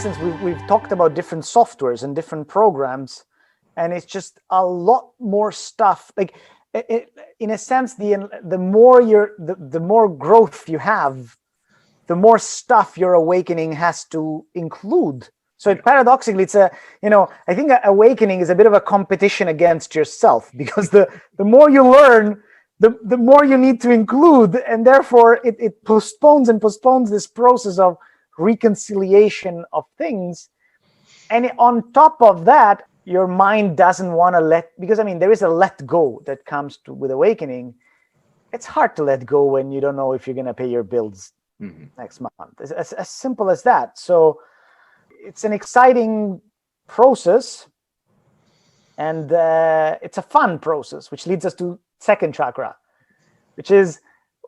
essence, we've talked about different softwares and different programs, and it's just a lot more stuff. Like, in a sense, the more growth you have, the more stuff your awakening has to include. So paradoxically, it's I think awakening is a bit of a competition against yourself, because the more you learn, the more you need to include, and therefore it postpones this process of reconciliation of things. And on top of that, your mind doesn't want to because there is a let go that comes with awakening. It's hard to let go when you don't know if you're going to pay your bills next month. It's as simple as that. So it's an exciting process, and it's a fun process, which leads us to second chakra, which is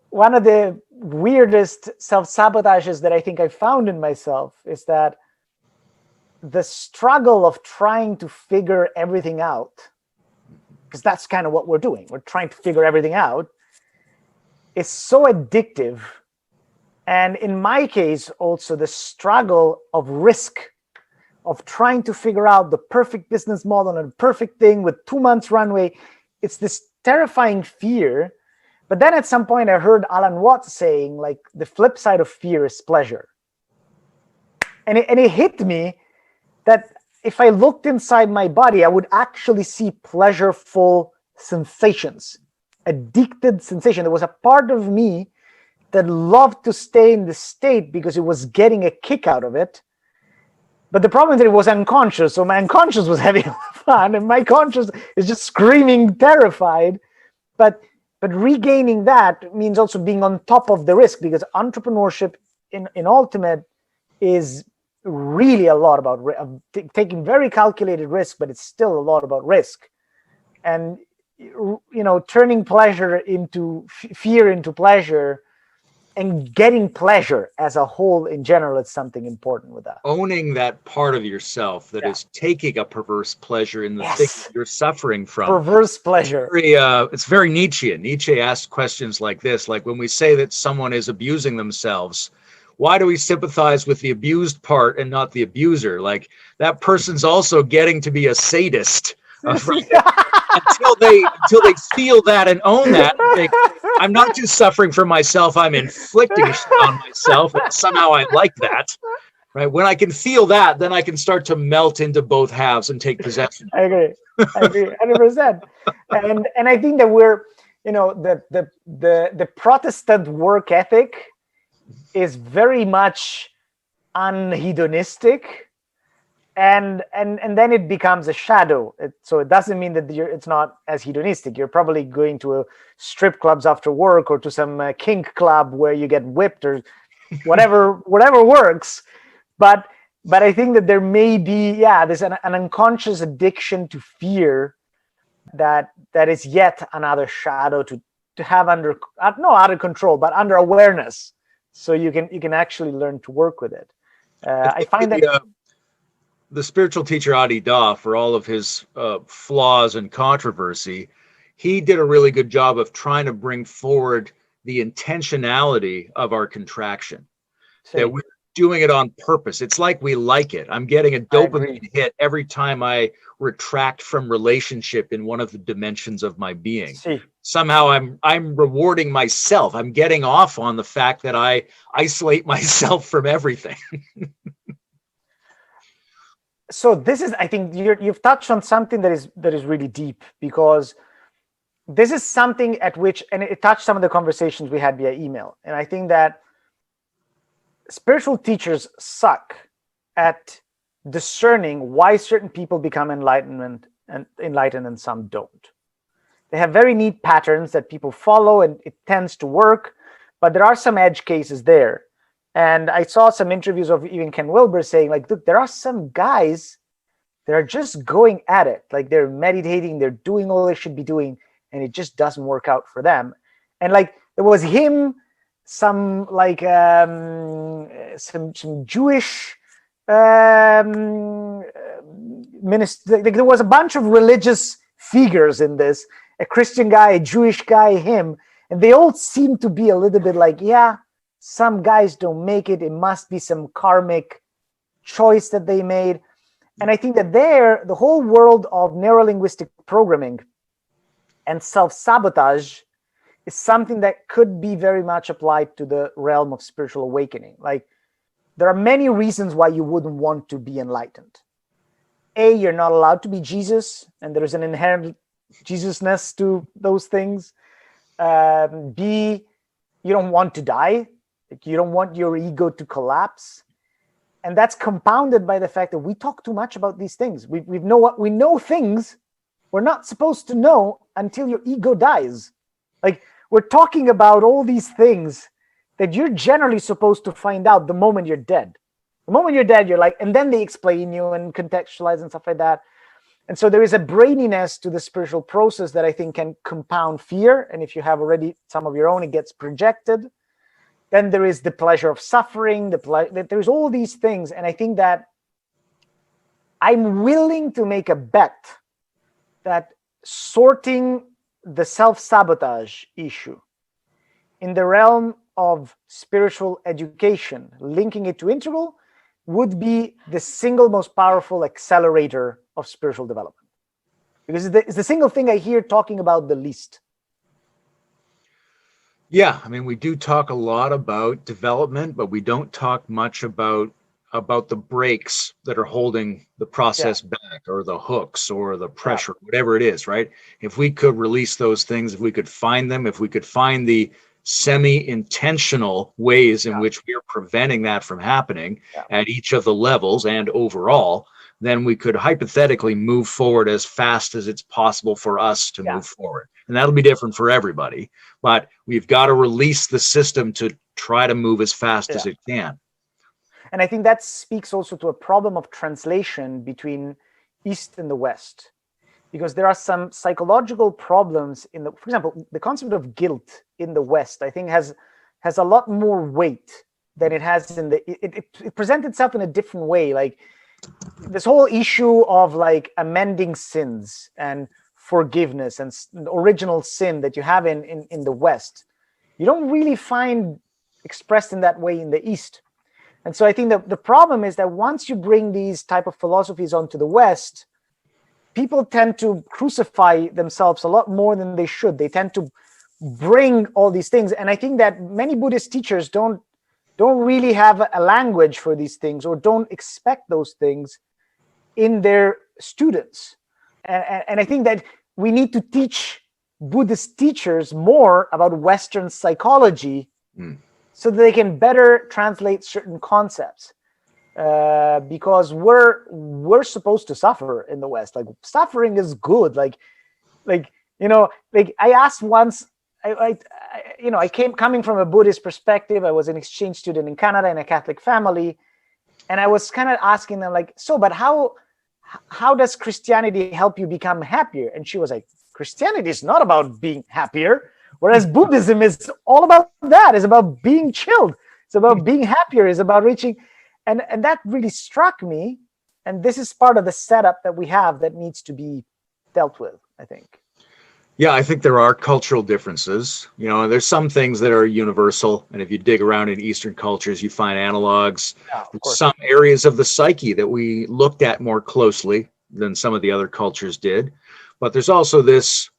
one of the weirdest self-sabotages that I think I found in myself, is that the struggle of trying to figure everything out, because that's kind of what we're doing. We're trying to figure everything out, is so addictive. And in my case, also the struggle of risk, of trying to figure out the perfect business model and the perfect thing with 2 months runway. It's this terrifying fear. But then at some point I heard Alan Watts saying, like, the flip side of fear is pleasure. And it hit me that if I looked inside my body, I would actually see pleasureful sensations, addicted sensation. There was a part of me that loved to stay in the state because it was getting a kick out of it. But the problem is that it was unconscious. So my unconscious was having fun, and my conscious is just screaming, terrified. But regaining that means also being on top of the risk, because entrepreneurship in ultimate is really a lot about taking very calculated risk, but it's still a lot about risk. And turning pleasure into fear into pleasure, and getting pleasure as a whole in general, it's something important with that. Owning that part of yourself that is taking a perverse pleasure in the thing you're suffering from. Perverse pleasure. It's very Nietzschean. Nietzsche asked questions like this, like when we say that someone is abusing themselves, why do we sympathize with the abused part and not the abuser? Like, that person's also getting to be a sadist. Until they feel that and own that, and think, I'm not just suffering for myself, I'm inflicting shit on myself, and somehow I like that. Right? When I can feel that, then I can start to melt into both halves and take possession. I agree 100%. And I think that we're, the Protestant work ethic is very much unhedonistic, and then it becomes a shadow. So it doesn't mean that it's not as hedonistic. You're probably going to a strip clubs after work, or to some kink club where you get whipped, or whatever works. But I think that there may be there's an unconscious addiction to fear that is yet another shadow to have under, not out of control, but under awareness, so you can actually learn to work with it. I find that the spiritual teacher Adi Da, for all of his flaws and controversy, he did a really good job of trying to bring forward the intentionality of our contraction. That we're doing it on purpose. It's like we like it. I'm getting a dopamine hit every time I retract from relationship in one of the dimensions of my being. Somehow I'm rewarding myself. I'm getting off on the fact that I isolate myself from everything. So this is, I think you've touched on something that is really deep, because this is something at which, and it touched some of the conversations we had via email. And I think that spiritual teachers suck at discerning why certain people become enlightened and some don't. They have very neat patterns that people follow, and it tends to work, but there are some edge cases there. And I saw some interviews of even Ken Wilber saying, like, look, there are some guys that are just going at it. Like, they're meditating, they're doing all they should be doing, and it just doesn't work out for them. And like, there was him, some like some Jewish minister. Like, there was a bunch of religious figures in this, a Christian guy, a Jewish guy, him, and they all seem to be a little bit like, some guys don't make it. It must be some karmic choice that they made. And I think that there, the whole world of neurolinguistic programming and self-sabotage is something that could be very much applied to the realm of spiritual awakening. Like, there are many reasons why you wouldn't want to be enlightened. A, you're not allowed to be Jesus, and there's an inherent Jesusness to those things. B, you don't want to die. Like, you don't want your ego to collapse. And that's compounded by the fact that we talk too much about these things. We know things we're not supposed to know until your ego dies. Like, we're talking about all these things that you're generally supposed to find out the moment you're dead. The moment you're dead, you're like, and then they explain you and contextualize and stuff like that. And so there is a braininess to the spiritual process that I think can compound fear. And if you have already some of your own, it gets projected. Then there is the pleasure of suffering, there's all these things. And I think that I'm willing to make a bet that sorting the self-sabotage issue in the realm of spiritual education, linking it to integral, would be the single most powerful accelerator of spiritual development. Because it's the single thing I hear talking about the least. Yeah, I mean, we do talk a lot about development, but we don't talk much about the brakes that are holding the process back, or the hooks, or the pressure, whatever it is, right? If we could release those things, if we could find them, if we could find the semi-intentional ways in which we are preventing that from happening at each of the levels and overall, then we could hypothetically move forward as fast as it's possible for us to move forward. And that'll be different for everybody, but we've got to release the system to try to move as fast as it can. And I think that speaks also to a problem of translation between East and the West, because there are some psychological problems in for example, the concept of guilt in the West, I think has a lot more weight than it has in it presents itself in a different way. Like, this whole issue of like amending sins and forgiveness and original sin that you have in the West, you don't really find expressed in that way in the East. And so I think that the problem is that once you bring these type of philosophies onto the West, people tend to crucify themselves a lot more than they should. They tend to bring all these things. And I think that many Buddhist teachers don't really have a language for these things, or don't expect those things in their students. And I think that we need to teach Buddhist teachers more about Western psychology so that they can better translate certain concepts. Because we're supposed to suffer in the West. Like, suffering is good. Like I asked once, I came coming from a Buddhist perspective. I was an exchange student in Canada in a Catholic family, and I was kind of asking them, like, so, but how does Christianity help you become happier? And she was like, Christianity is not about being happier, whereas Buddhism is all about that. It's about being chilled. It's about being happier. It's about reaching, and that really struck me. And this is part of the setup that we have that needs to be dealt with, I think. Yeah, I think there are cultural differences. You know, there's some things that are universal. And if you dig around in Eastern cultures, you find analogs. Some areas of the psyche that we looked at more closely than some of the other cultures did. But there's also this,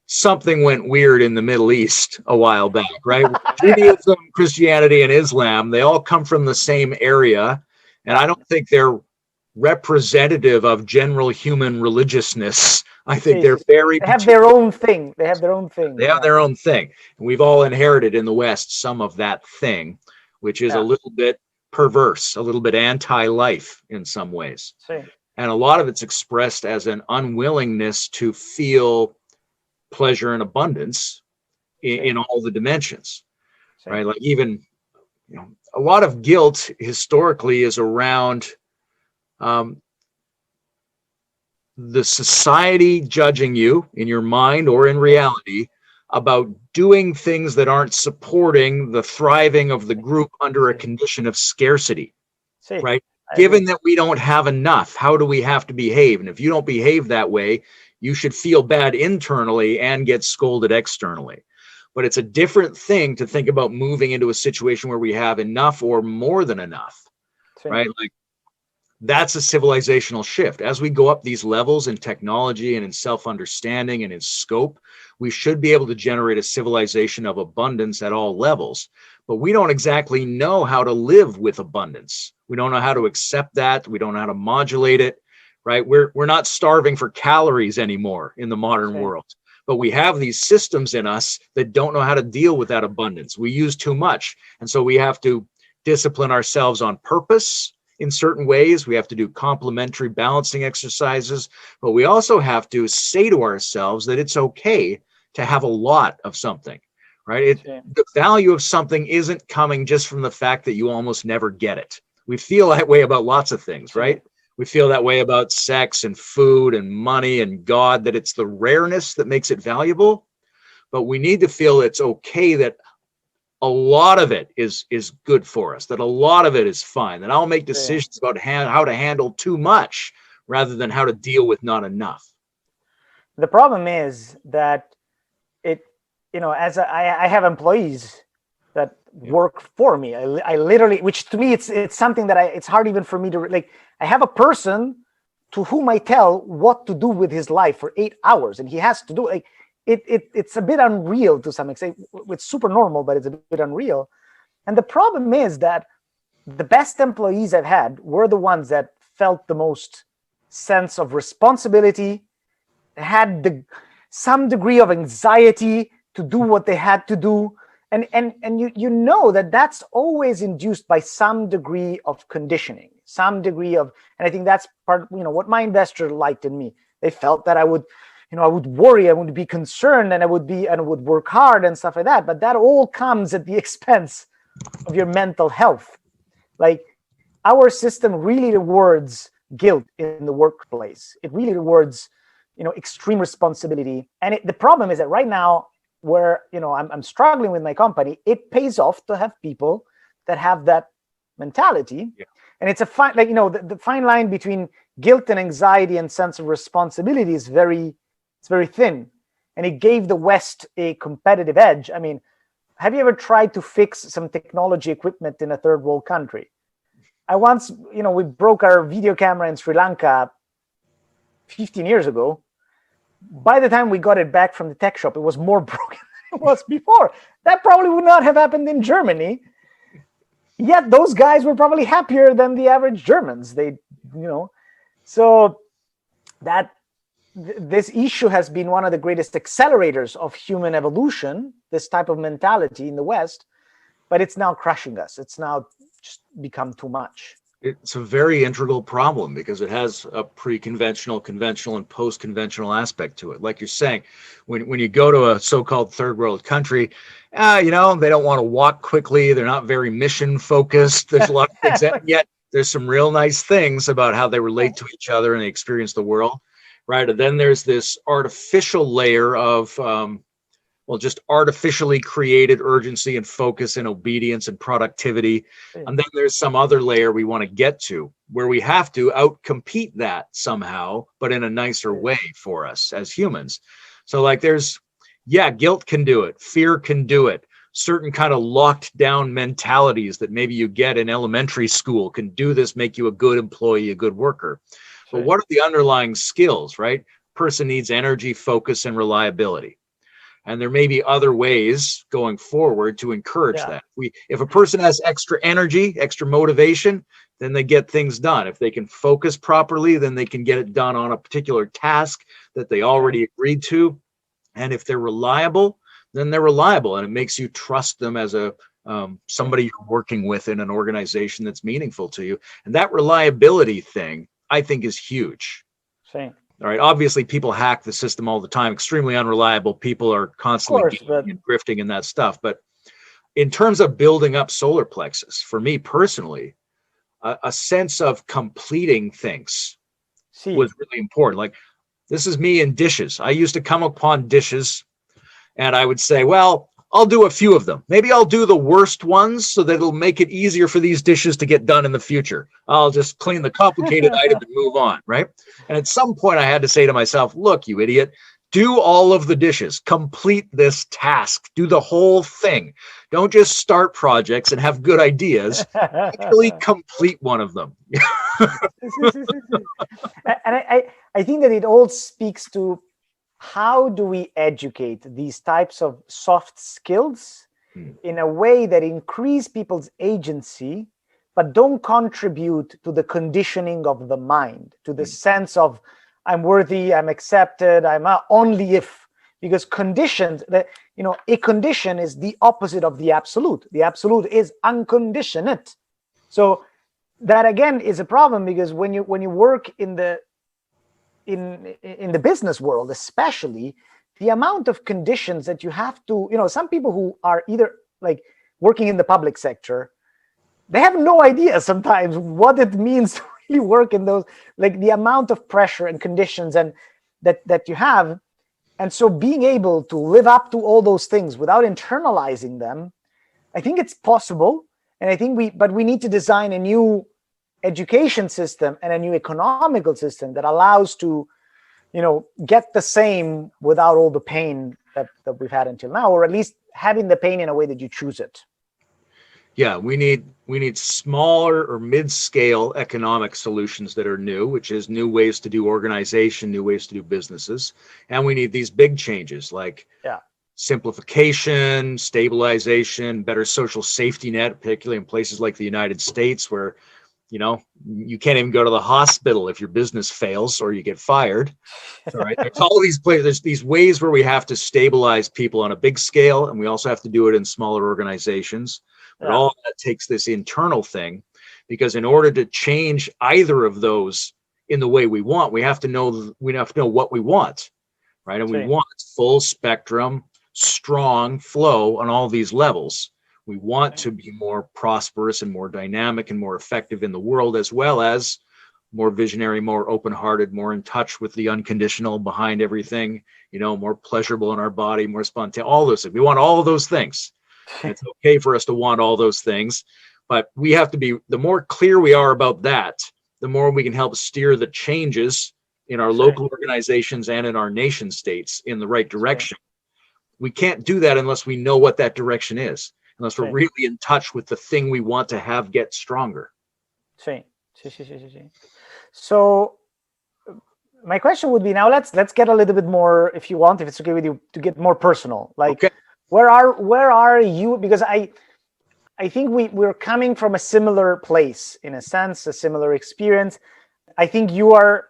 something went weird in the Middle East a while back, right? Judaism, Christianity, and Islam, they all come from the same area. And I don't think they're representative of general human religiousness. I think they're very... They have their own thing. They have their own thing. They have their own thing. And we've all inherited in the West some of that thing, which is a little bit perverse, a little bit anti-life in some ways. And a lot of it's expressed as an unwillingness to feel pleasure and abundance in all the dimensions, right? Like, even, a lot of guilt historically is around the society judging you in your mind or in reality about doing things that aren't supporting the thriving of the group under a condition of scarcity, right? Given that we don't have enough, how do we have to behave? And if you don't behave that way, you should feel bad internally and get scolded externally. But it's a different thing to think about moving into a situation where we have enough or more than enough, right? Like, That's a civilizational shift. As we go up these levels in technology and in self-understanding and in scope, we should be able to generate a civilization of abundance at all levels. But we don't exactly know how to live with abundance. We don't know how to accept that. We don't know how to modulate it, right? We're not starving for calories anymore in the modern world. But we have these systems in us that don't know how to deal with that abundance. We use too much. And so we have to discipline ourselves on purpose in certain ways. We have to do complementary balancing exercises, but we also have to say to ourselves that it's okay to have a lot of something, right? The value of something isn't coming just from the fact that you almost never get it. We feel that way about lots of things, right? We feel that way about sex and food and money and God, that it's the rareness that makes it valuable. But we need to feel it's okay that a lot of it is good for us, that a lot of it is fine, that I'll make decisions about how to handle too much rather than how to deal with not enough. The problem is that as I have employees that work for me. I literally, which to me, it's something that it's hard even for me to, like, I have a person to whom I tell what to do with his life for 8 hours, and he has to do it. Like, it's a bit unreal to some extent. It's super normal, but it's a bit unreal. And the problem is that the best employees I've had were the ones that felt the most sense of responsibility, had some degree of anxiety to do what they had to do. And you know that's always induced by some degree of conditioning, some degree of, and I think that's part, what my investor liked in me. They felt that I would worry, I would be concerned, and I would work hard and stuff like that. But that all comes at the expense of your mental health. Like, our system really rewards guilt in the workplace. It really rewards, extreme responsibility. And the problem is that right now, where I'm struggling with my company, it pays off to have people that have that mentality. Yeah. And it's a fine, the fine line between guilt and anxiety and sense of responsibility is very thin. And it gave the West a competitive edge. I mean, have you ever tried to fix some technology equipment in a third world country? I once, we broke our video camera in Sri Lanka 15 years ago. By the time we got it back from the tech shop, it was more broken than it was before. That probably would not have happened in Germany. Yet those guys were probably happier than the average Germans. So that this issue has been one of the greatest accelerators of human evolution, this type of mentality in the West, but it's now crushing us. It's now just become too much. It's a very integral problem because it has a pre-conventional, conventional, and post-conventional aspect to it. Like you're saying, when you go to a so-called third world country, they don't want to walk quickly. They're not very mission focused. There's a lot of things, and yet there's some real nice things about how they relate to each other and they experience the world, right? And then there's this artificial layer of just artificially created urgency and focus and obedience and productivity. And then there's some other layer we want to get to where we have to outcompete that somehow, but in a nicer way for us as humans. So like guilt can do it. Fear can do it. Certain kind of locked down mentalities that maybe you get in elementary school can do this, make you a good employee, a good worker. But what are the underlying skills, right? Person needs energy, focus, and reliability. And there may be other ways going forward to encourage that. If a person has extra energy, extra motivation, then they get things done. If they can focus properly, then they can get it done on a particular task that they already agreed to. And if they're reliable, then they're reliable. And it makes you trust them as somebody you're working with in an organization that's meaningful to you. And that reliability thing, I think, is huge. Same. All right. Obviously, people hack the system all the time. Extremely unreliable. People are constantly grifting and that stuff. But in terms of building up solar plexus, for me personally, a sense of completing things was really important. Like, this is me in dishes. I used to come upon dishes and I would say, well, I'll do a few of them. Maybe I'll do the worst ones so that it'll make it easier for these dishes to get done in the future. I'll just clean the complicated item and move on, right? And at some point I had to say to myself, look, you idiot, do all of the dishes, complete this task, do the whole thing. Don't just start projects and have good ideas, actually complete one of them. And I think that it all speaks to how do we educate these types of soft skills in a way that increase people's agency, but don't contribute to the conditioning of the mind, to the sense of I'm worthy, I'm accepted, I'm only if, because conditions that, a condition is the opposite of the absolute. The absolute is unconditioned. So that again is a problem, because when you work in the business world, especially, the amount of conditions that you have to, some people who are either like working in the public sector, they have no idea sometimes what it means to really work in those, like the amount of pressure and conditions and that you have. And so being able to live up to all those things without internalizing them, I think it's possible. And I think we need to design a new education system and a new economical system that allows to, get the same without all the pain that we've had until now, or at least having the pain in a way that you choose it. Yeah, we need smaller or mid-scale economic solutions that are new, which is new ways to do organization, new ways to do businesses. And we need these big changes like simplification, stabilization, better social safety net, particularly in places like the United States where, you can't even go to the hospital if your business fails or you get fired. All right. There's all these places, there's these ways where we have to stabilize people on a big scale, and we also have to do it in smaller organizations. But all that takes this internal thing, because in order to change either of those in the way we want, we have to know what we want, right? And we want full spectrum, strong flow on all these levels. We want to be more prosperous and more dynamic and more effective in the world, as well as more visionary, more open-hearted, more in touch with the unconditional behind everything, more pleasurable in our body, more spontaneous, all those things. We want all of those things. It's okay for us to want all those things, but we have to be, the more clear we are about that, the more we can help steer the changes in our local organizations and in our nation states in the right direction. We can't do that unless we know what that direction is, unless we're really in touch with the thing we want to have get stronger. So my question would be, now let's get a little bit more, if you want, if it's okay with you, to get more personal. Like, where are you? Because I think we're coming from a similar place, in a sense, a similar experience. I think you are,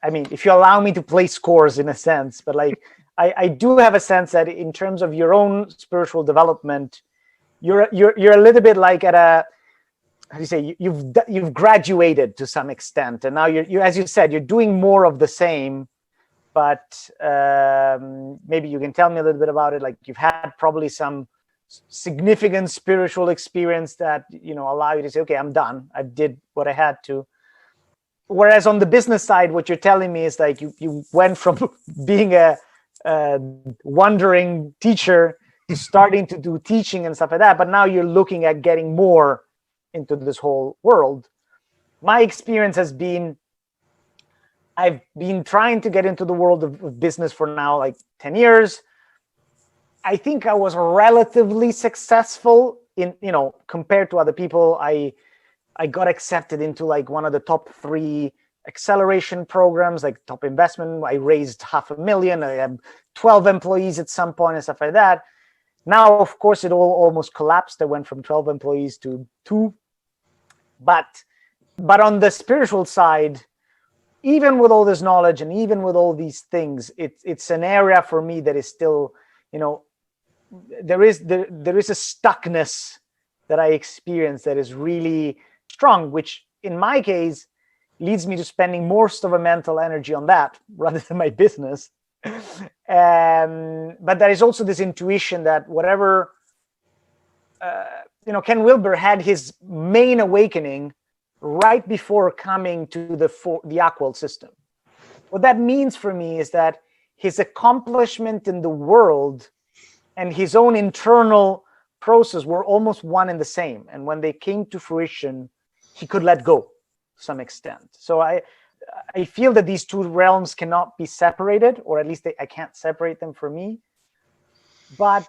if you allow me to play scores in a sense, but like, I do have a sense that in terms of your own spiritual development, you're a little bit like at a, how do you say, you've graduated to some extent, and now you as you said, you're doing more of the same. But maybe you can tell me a little bit about it. Like, you've had probably some significant spiritual experience that allow you to say, okay, I'm done. I did what I had to. Whereas on the business side, what you're telling me is like you went from being a wandering teacher to starting to do teaching and stuff like that. But now you're looking at getting more into this whole world. My experience has been, I've been trying to get into the world of business for now like 10 years. I think I was relatively successful in, compared to other people. I got accepted into like one of the top 3 acceleration programs, like top investment. I raised $500,000. I had 12 employees at some point and stuff like that. Now, of course, it all almost collapsed. I went from 12 employees to 2. But on the spiritual side, even with all this knowledge and even with all these things, it's an area for me that is still, there is a stuckness that I experience that is really strong, which in my case leads me to spending most of my mental energy on that rather than my business. But there is also this intuition that whatever, Ken Wilber had his main awakening right before coming to the Aqual system. What that means for me is that his accomplishment in the world and his own internal process were almost one and the same. And when they came to fruition, he could let go to some extent. So I feel that these two realms cannot be separated, or at least I can't separate them for me. But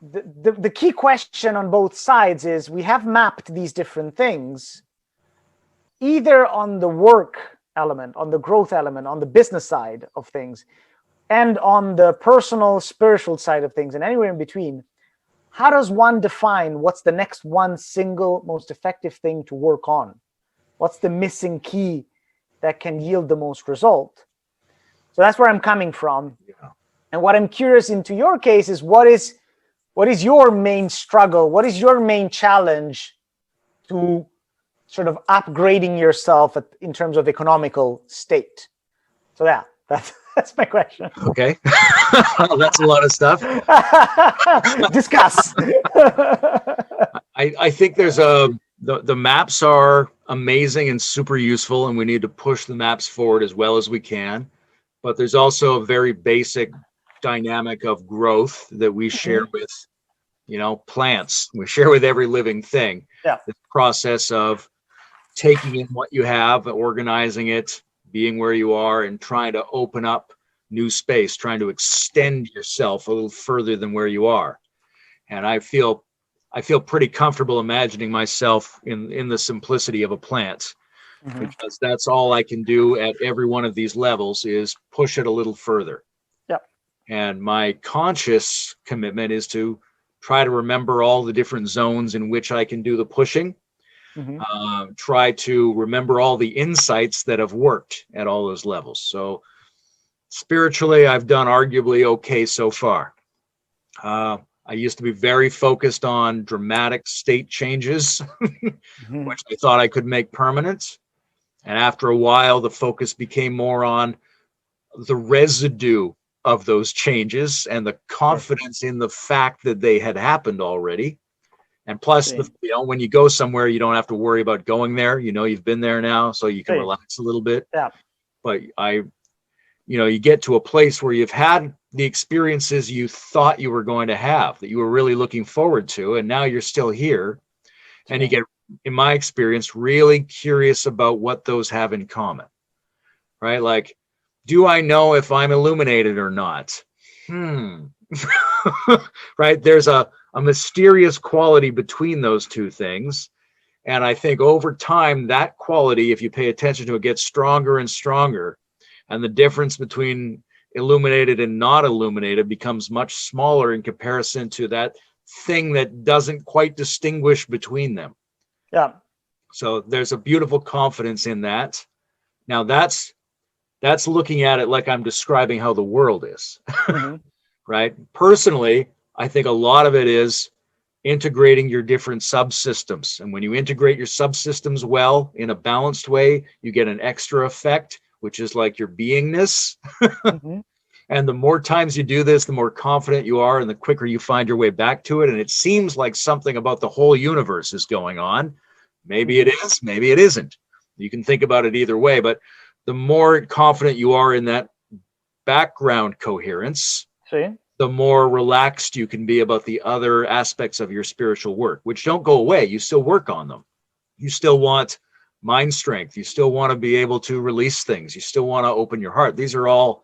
the key question on both sides is, we have mapped these different things. either on the work element, on the growth element, on the business side of things, and on the personal, spiritual side of things, and anywhere in between, how does one define what's the next one single most effective thing to work on? What's the missing key that can yield the most result? So that's where I'm coming from. Yeah. And what I'm curious into your case is what is your main struggle? What is your main challenge to sort of upgrading yourself in terms of economical state? So yeah, that's my question. Okay. That's a lot of stuff. Discuss. I think there's the maps are amazing and super useful, and we need to push the maps forward as well as we can. But there's also a very basic dynamic of growth that we share with, plants. We share with every living thing. Yeah. The process of taking in what you have, organizing it, being where you are, and trying to open up new space, trying to extend yourself a little further than where you are. And I feel pretty comfortable imagining myself in the simplicity of a plant, because that's all I can do at every one of these levels is push it a little further. Yep. And my conscious commitment is to try to remember all the different zones in which I can do the pushing. Try to remember all the insights that have worked at all those levels. So spiritually, I've done arguably okay so far. I used to be very focused on dramatic state changes, which I thought I could make permanent. And after a while, the focus became more on the residue of those changes and the confidence in the fact that they had happened already. And plus, when you go somewhere, you don't have to worry about going there. You've been there now, so you can relax a little bit. Yeah. But you get to a place where you've had the experiences you thought you were going to have, that you were really looking forward to, and now you're still here. And you get, in my experience, really curious about what those have in common, right? Like, do I know if I'm illuminated or not? Right? There's a mysterious quality between those two things. And I think over time, that quality, if you pay attention to it, gets stronger and stronger. And the difference between illuminated and not illuminated becomes much smaller in comparison to that thing that doesn't quite distinguish between them. Yeah. So there's a beautiful confidence in that. Now that's looking at it like I'm describing how the world is, right? Personally, I think a lot of it is integrating your different subsystems. And when you integrate your subsystems well in a balanced way, you get an extra effect, which is like your beingness. And the more times you do this, the more confident you are and the quicker you find your way back to it. And it seems like something about the whole universe is going on. Maybe it is, maybe it isn't. You can think about it either way, but the more confident you are in that background coherence, the more relaxed you can be about the other aspects of your spiritual work, which don't go away. You still work on them. You still want mind strength. You still want to be able to release things. You still want to open your heart. These are all,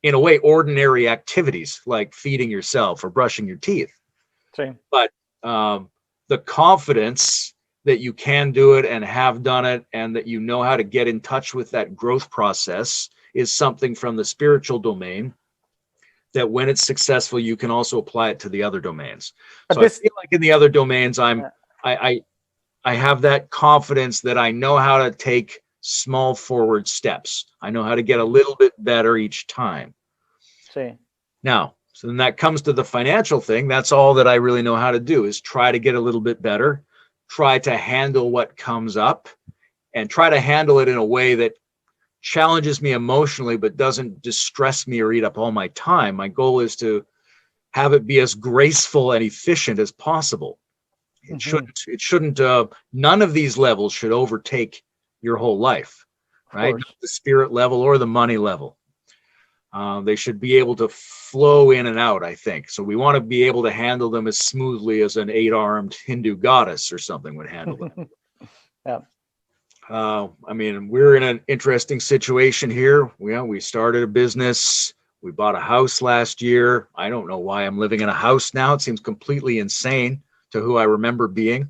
in a way, ordinary activities like feeding yourself or brushing your teeth. But the confidence that you can do it and have done it and that you know how to get in touch with that growth process is something from the spiritual domain that when it's successful, you can also apply it to the other domains. So I feel like in the other domains, I have that confidence that I know how to take small forward steps. I know how to get a little bit better each time. Now, so then that comes to the financial thing. That's all that I really know how to do is try to get a little bit better, try to handle what comes up, and try to handle it in a way that challenges me emotionally, but doesn't distress me or eat up all my time. My goal is to have it be as graceful and efficient as possible. It shouldn't, none of these levels should overtake your whole life, right? Not the spirit level or the money level. They should be able to flow in and out, I think. So we want to be able to handle them as smoothly as an 8-armed Hindu goddess or something would handle them. I mean, we're in an interesting situation here. We started a business. We bought a house last year. I don't know why I'm living in a house now. It seems completely insane to who I remember being.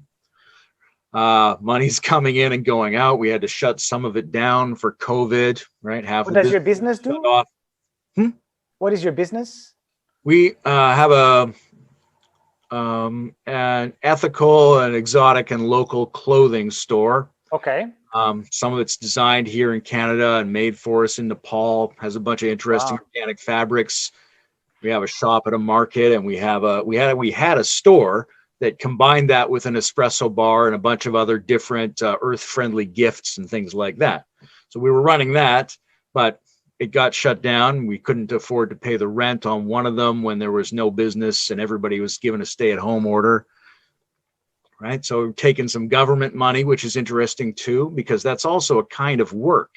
Money's coming in and going out. We had to shut some of it down for COVID, right? Half What the does your business shut do? off. What is your business? We have an ethical and exotic and local clothing store. Okay. Some of it's designed here in Canada and made for us in Nepal. Has a bunch of interesting organic fabrics. We have a shop at a market, and we had a store that combined that with an espresso bar and a bunch of other different earth-friendly gifts and things like that. So we were running that, but it got shut down. We couldn't afford to pay the rent on one of them when there was no business and everybody was given a stay-at-home order. Right. So we're taking some government money, which is interesting too, because that's also a kind of work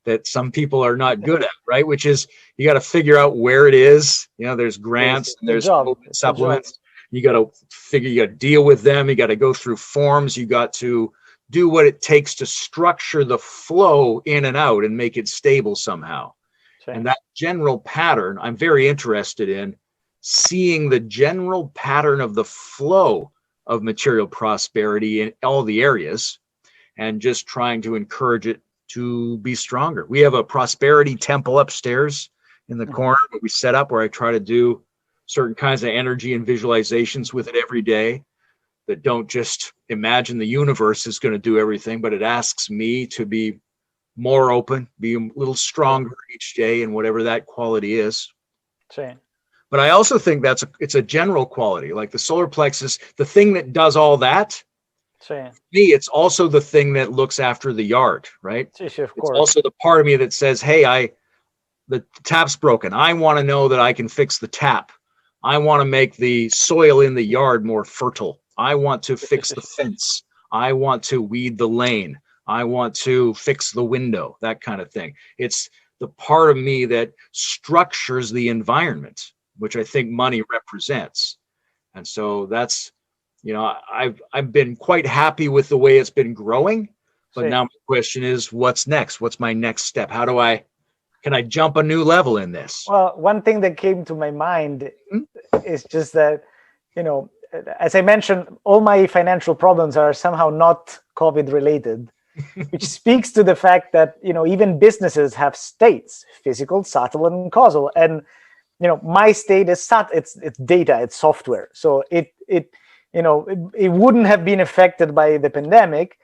that some people are not good at, right? Which is you got to figure out where it is. You know, there's grants and there's supplements. You got to deal with them. You got to go through forms. You got to do what it takes to structure the flow in and out and make it stable somehow. Okay. And that general pattern, I'm very interested in seeing the general pattern of the flow of material prosperity in all the areas and just trying to encourage it to be stronger. We have a prosperity temple upstairs in the corner that we set up where I try to do certain kinds of energy and visualizations with it every day that don't just imagine the universe is going to do everything, but it asks me to be more open, be a little stronger each day in whatever that quality is. Sure. But I also think it's a general quality, like the solar plexus, the thing that does all that. Sure. Me, it's also the thing that looks after the yard, right? Sure, of course. It's also the part of me that says, hey, the tap's broken. I want to know that I can fix the tap. I want to make the soil in the yard more fertile. I want to fix the fence. I want to weed the lane. I want to fix the window, that kind of thing. It's the part of me that structures the environment, which I think money represents. And so that's, I've been quite happy with the way it's been growing, but now my question is, what's next? What's my next step? Can I jump a new level in this? Well, one thing that came to my mind is just that, as I mentioned, all my financial problems are somehow not COVID related, which speaks to the fact that, even businesses have states, physical, subtle, and causal. And my state is it's data, it's software. So it wouldn't have been affected by the pandemic.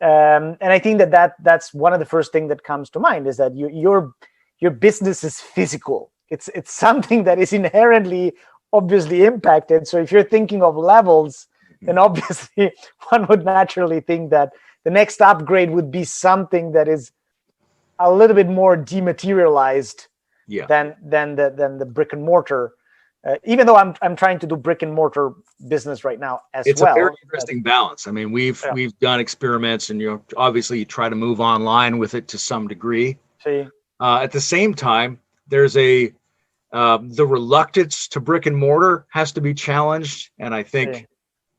And I think that's one of the first things that comes to mind is that your business is physical. It's something that is inherently obviously impacted. So if you're thinking of levels, then obviously one would naturally think that the next upgrade would be something that is a little bit more dematerialized than the brick and mortar. Even though I'm trying to do brick and mortar business right now as well. It's a very interesting balance. I mean, we've done experiments, and obviously you try to move online with it to some degree. See. At the same time, there's the reluctance to brick and mortar has to be challenged, and I think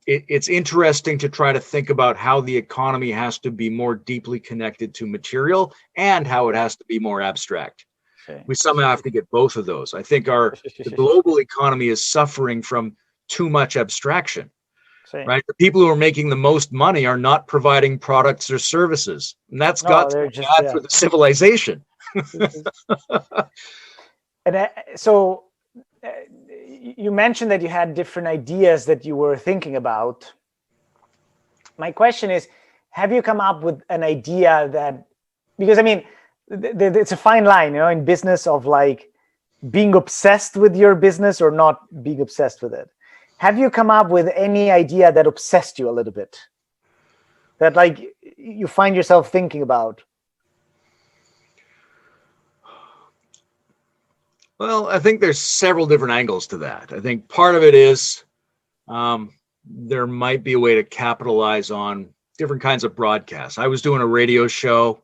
it's interesting to try to think about how the economy has to be more deeply connected to material and how it has to be more abstract. We somehow have to get both of those. I think the global economy is suffering from too much abstraction, right? The people who are making the most money are not providing products or services, and that's got to be bad for the civilization. And so you mentioned that you had different ideas that you were thinking about. My question is, have you come up with an idea that, because I mean, it's a fine line, in business of like being obsessed with your business or not being obsessed with it. Have you come up with any idea that obsessed you a little bit? That like you find yourself thinking about? Well, I think there's several different angles to that. I think part of it is there might be a way to capitalize on different kinds of broadcasts. I was doing a radio show,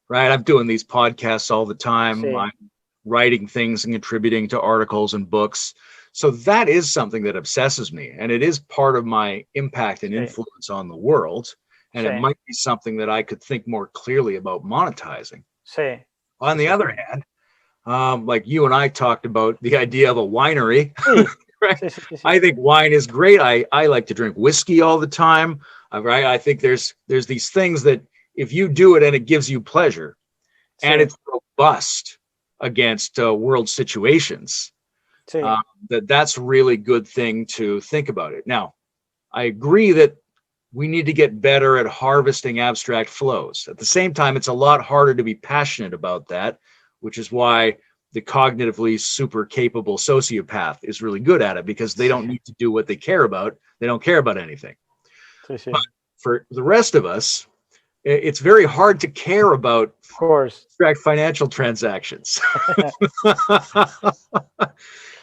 right? I'm doing these podcasts all the time. I'm writing things and contributing to articles and books. So that is something that obsesses me. And it is part of my impact and influence on the world. And it might be something that I could think more clearly about monetizing. On the other hand, like you and I talked about the idea of a winery, right? I think wine is great. I like to drink whiskey all the time. right? I think there's these things that if you do it and it gives you pleasure, and it's robust against world situations, that's a really good thing to think about it. Now, I agree that we need to get better at harvesting abstract flows. At the same time, it's a lot harder to be passionate about that, which is why the cognitively super capable sociopath is really good at it, because they don't need to do what they care about. They don't care about anything. But for the rest of us, it's very hard to care about, of course, abstract financial transactions.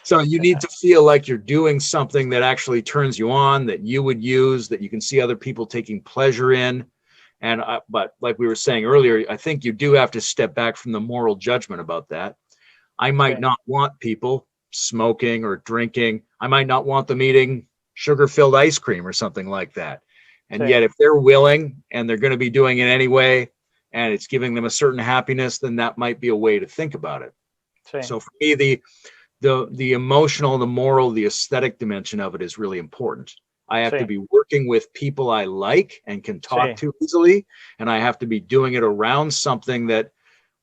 So you need to feel like you're doing something that actually turns you on, that you would use, that you can see other people taking pleasure in. And but like we were saying earlier, I think you do have to step back from the moral judgment about that. I might not want people smoking or drinking. I might not want them eating sugar-filled ice cream or something like that. And yet if they're willing and they're going to be doing it anyway, and it's giving them a certain happiness, then that might be a way to think about it. So for me, the emotional, the moral, the aesthetic dimension of it is really important. I have to be working with people I like and can talk to easily, and I have to be doing it around something that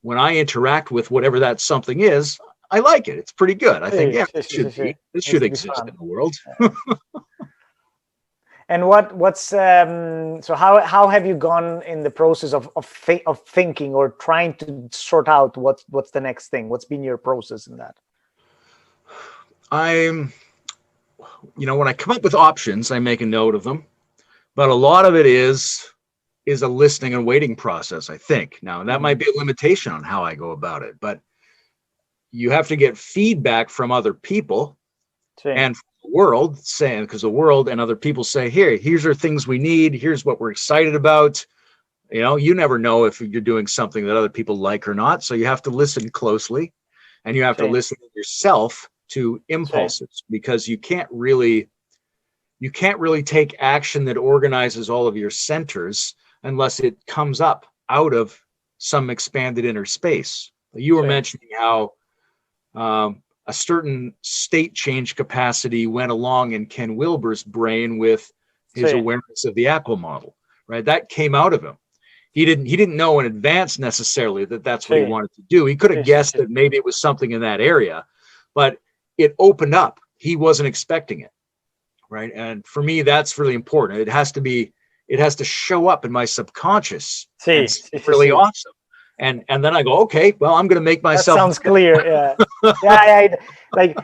when I interact with whatever that something is, I like it. It's pretty good. I think it should exist in the world. And what's so how have you gone in the process of thinking or trying to sort out what's the next thing? What's been your process in that? When I come up with options, I make a note of them, but a lot of it is a listening and waiting process, I think. Now, that might be a limitation on how I go about it, but you have to get feedback from other people and from the world, saying, because the world and other people say, here's are things we need, here's what we're excited about. You never know if you're doing something that other people like or not, so you have to listen closely, and you have to listen to yourself to impulses, because you can't really take action that organizes all of your centers unless it comes up out of some expanded inner space. You were mentioning how a certain state change capacity went along in Ken Wilber's brain with his awareness of the Apple model, right? That came out of him. He didn't know in advance necessarily that that's what he wanted to do. He could have guessed that maybe it was something in that area, but it opened up. He wasn't expecting it, right? And for me, that's really important. It has to show up in my subconscious. It's really awesome. And then I go, okay, well, I'm going to make myself. That sounds clear. Yeah. Like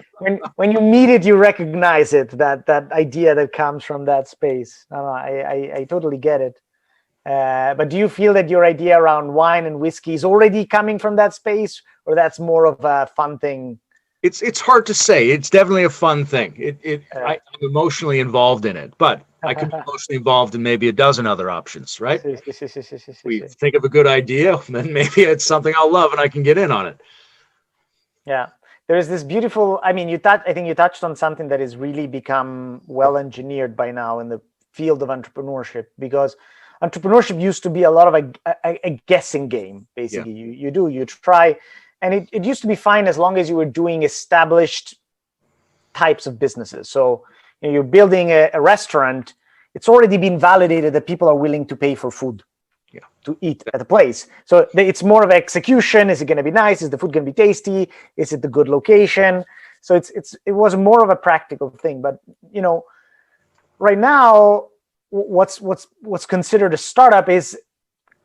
when you meet it, you recognize it. That idea that comes from that space. I totally get it. But do you feel that your idea around wine and whiskey is already coming from that space, or that's more of a fun thing? It's hard to say. It's definitely a fun thing. I'm emotionally involved in it, but I could be emotionally involved in maybe a dozen other options, right? We think of a good idea, then maybe it's something I'll love and I can get in on it. Yeah. There is this beautiful, I think you touched on something that has really become well engineered by now in the field of entrepreneurship, because entrepreneurship used to be a lot of a guessing game, basically. You try. And it used to be fine as long as you were doing established types of businesses. So you're building a restaurant. It's already been validated that people are willing to pay for food to eat at a place. So it's more of execution. Is it going to be nice? Is the food going to be tasty? Is it the good location? So it was more of a practical thing. But right now, what's considered a startup is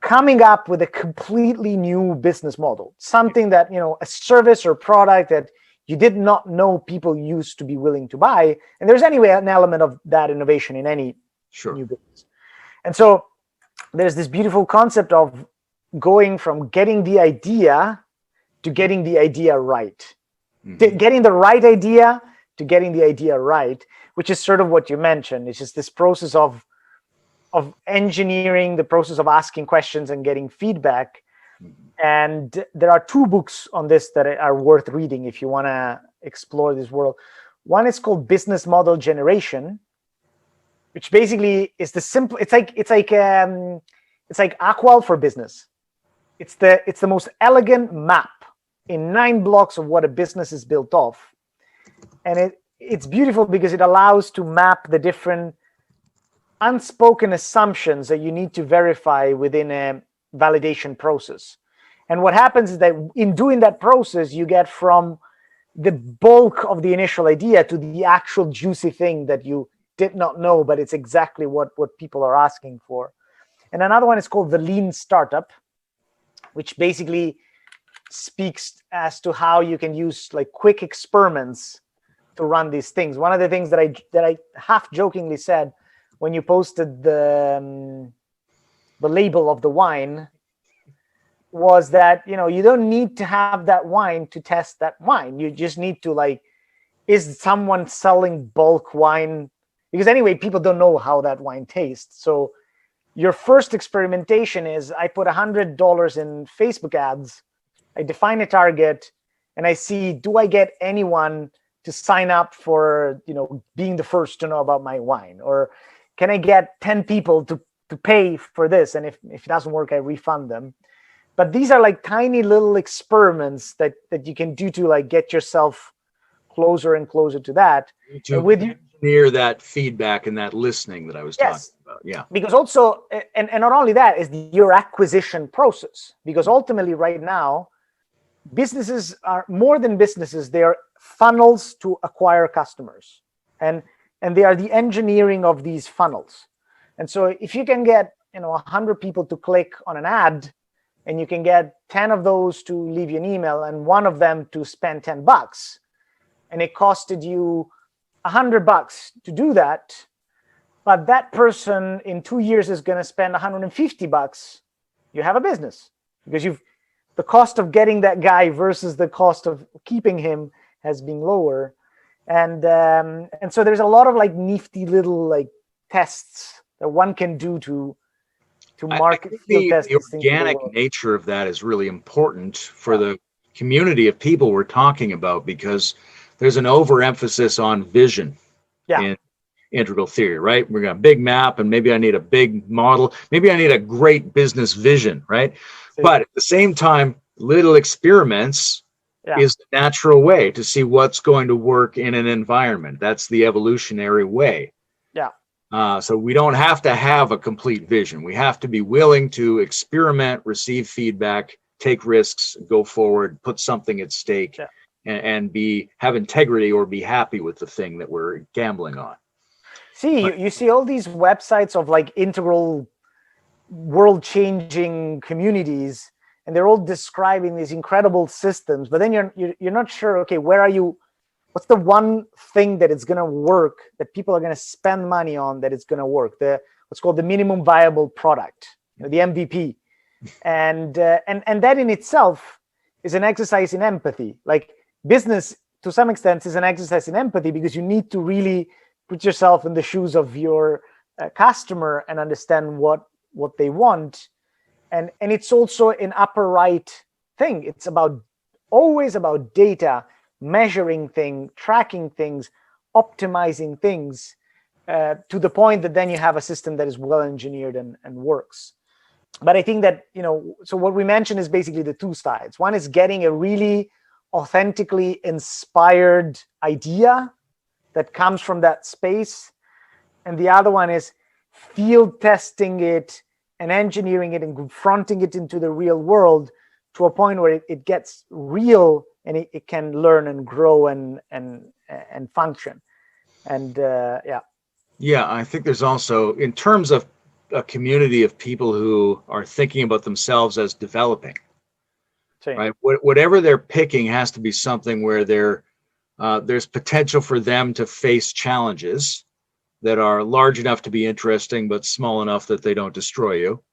coming up with a completely new business model, something that, a service or product that you did not know people used to be willing to buy. And there's anyway an element of that innovation in any new business. And so there's this beautiful concept of going from getting the idea to getting the idea right. Getting the right idea to getting the idea right, which is sort of what you mentioned. It's just this process of engineering, the process of asking questions and getting feedback. And there are 2 books on this that are worth reading if you want to explore this world. One is called Business Model Generation, which basically is the simple. It's like Aqual for business. It's the most elegant map in 9 blocks of what a business is built off, and it's beautiful because it allows to map the different unspoken assumptions that you need to verify within a validation process. And what happens is that in doing that process, you get from the bulk of the initial idea to the actual juicy thing that you did not know, but it's exactly what people are asking for. And another one is called the lean startup, which basically speaks as to how you can use like quick experiments to run these things. One of the things that I half jokingly said when you posted the label of the wine was that, you know, you don't need to have that wine to test that wine. You just need to like, is someone selling bulk wine? Because anyway, people don't know how that wine tastes. So your first experimentation is I put $100 in Facebook ads, I define a target, and I see, do I get anyone to sign up for, you know, being the first to know about my wine? Or can I get 10 people to pay for this? And if it doesn't work, I refund them. But these are like tiny little experiments that you can do to like get yourself closer and closer to that. To with you near that feedback and that listening that I was talking about. Yeah. Because also, and not only that, is your acquisition process. Because ultimately right now, businesses are more than businesses, they are funnels to acquire customers. And they are the engineering of these funnels. And so if you can get, you know, 100 people to click on an ad, and you can get 10 of those to leave you an email and one of them to spend $10, and it costed you $100 to do that, but that person in 2 years is going to spend $150, you have a business, because the cost of getting that guy versus the cost of keeping him has been lower. And so there's a lot of like nifty little like tests that one can do to market the organic nature of that is really important for the community of people we're talking about, because there's an overemphasis on vision in integral theory, right? We're got a big map, and maybe I need a big model. Maybe I need a great business vision, right? But at the same time, little experiments is the natural way to see what's going to work in an environment. That's the evolutionary way. So we don't have to have a complete vision. We have to be willing to experiment, receive feedback, take risks, go forward, put something at stake, and have integrity or be happy with the thing that we're gambling on. You see all these websites of like integral world-changing communities, and they're all describing these incredible systems, but then you're not sure, okay, where are you? What's the one thing that it's going to work, that people are going to spend money on, that it's going to work? What's called the minimum viable product, you know, the MVP. And that in itself is an exercise in empathy. Like business, to some extent, is an exercise in empathy, because you need to really put yourself in the shoes of your customer and understand what they want. And it's also an upper right thing. It's always about data, measuring things, tracking things, optimizing things, to the point that then you have a system that is well engineered and works. But I think that, you know, so what we mentioned is basically the two sides. One is getting a really authentically inspired idea that comes from that space. And the other one is field testing it and engineering it and confronting it into the real world to a point where it gets real, and it can learn and grow and function. And I think there's also, in terms of a community of people who are thinking about themselves as developing, right? Whatever they're picking has to be something where there's potential for them to face challenges that are large enough to be interesting, but small enough that they don't destroy you.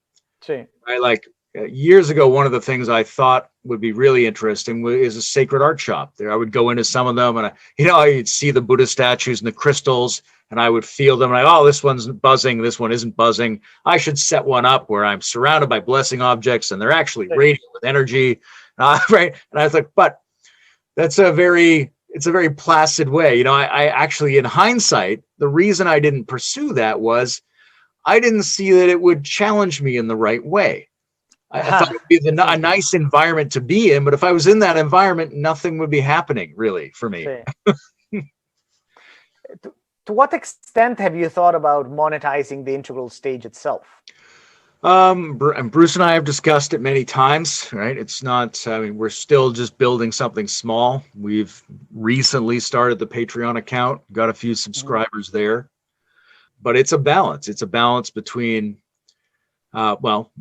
Right? Like years ago, one of the things I thought would be really interesting is a sacred art shop. There, I would go into some of them, and I'd see the Buddha statues and the crystals, and I would feel them like, oh, this one's buzzing, this one isn't buzzing. I should set one up where I'm surrounded by blessing objects, and they're actually radiant with energy, right? And I was like, but it's a very placid way. I actually, in hindsight, the reason I didn't pursue that was I didn't see that it would challenge me in the right way. I thought it would be a nice environment to be in, but if I was in that environment, nothing would be happening really for me. to what extent have you thought about monetizing the integral stage itself? And Bruce and I have discussed it many times, right? It's not, I mean, we're still just building something small. We've recently started the Patreon account, got a few subscribers there, but it's a balance. It's a balance between, well,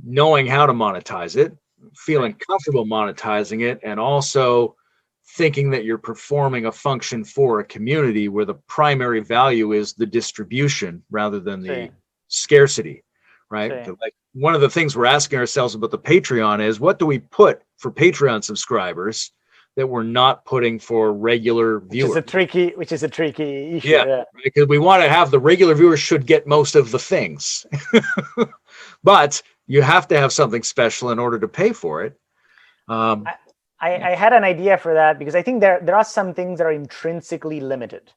knowing how to monetize it, feeling comfortable monetizing it, and also thinking that you're performing a function for a community where the primary value is the distribution rather than the scarcity. Right. Like one of the things we're asking ourselves about the Patreon is, what do we put for Patreon subscribers that we're not putting for regular viewers? Which is a tricky issue. Yeah. Because we want to have the regular viewers should get most of the things, but you have to have something special in order to pay for it. I had an idea for that, because I think there are some things that are intrinsically limited.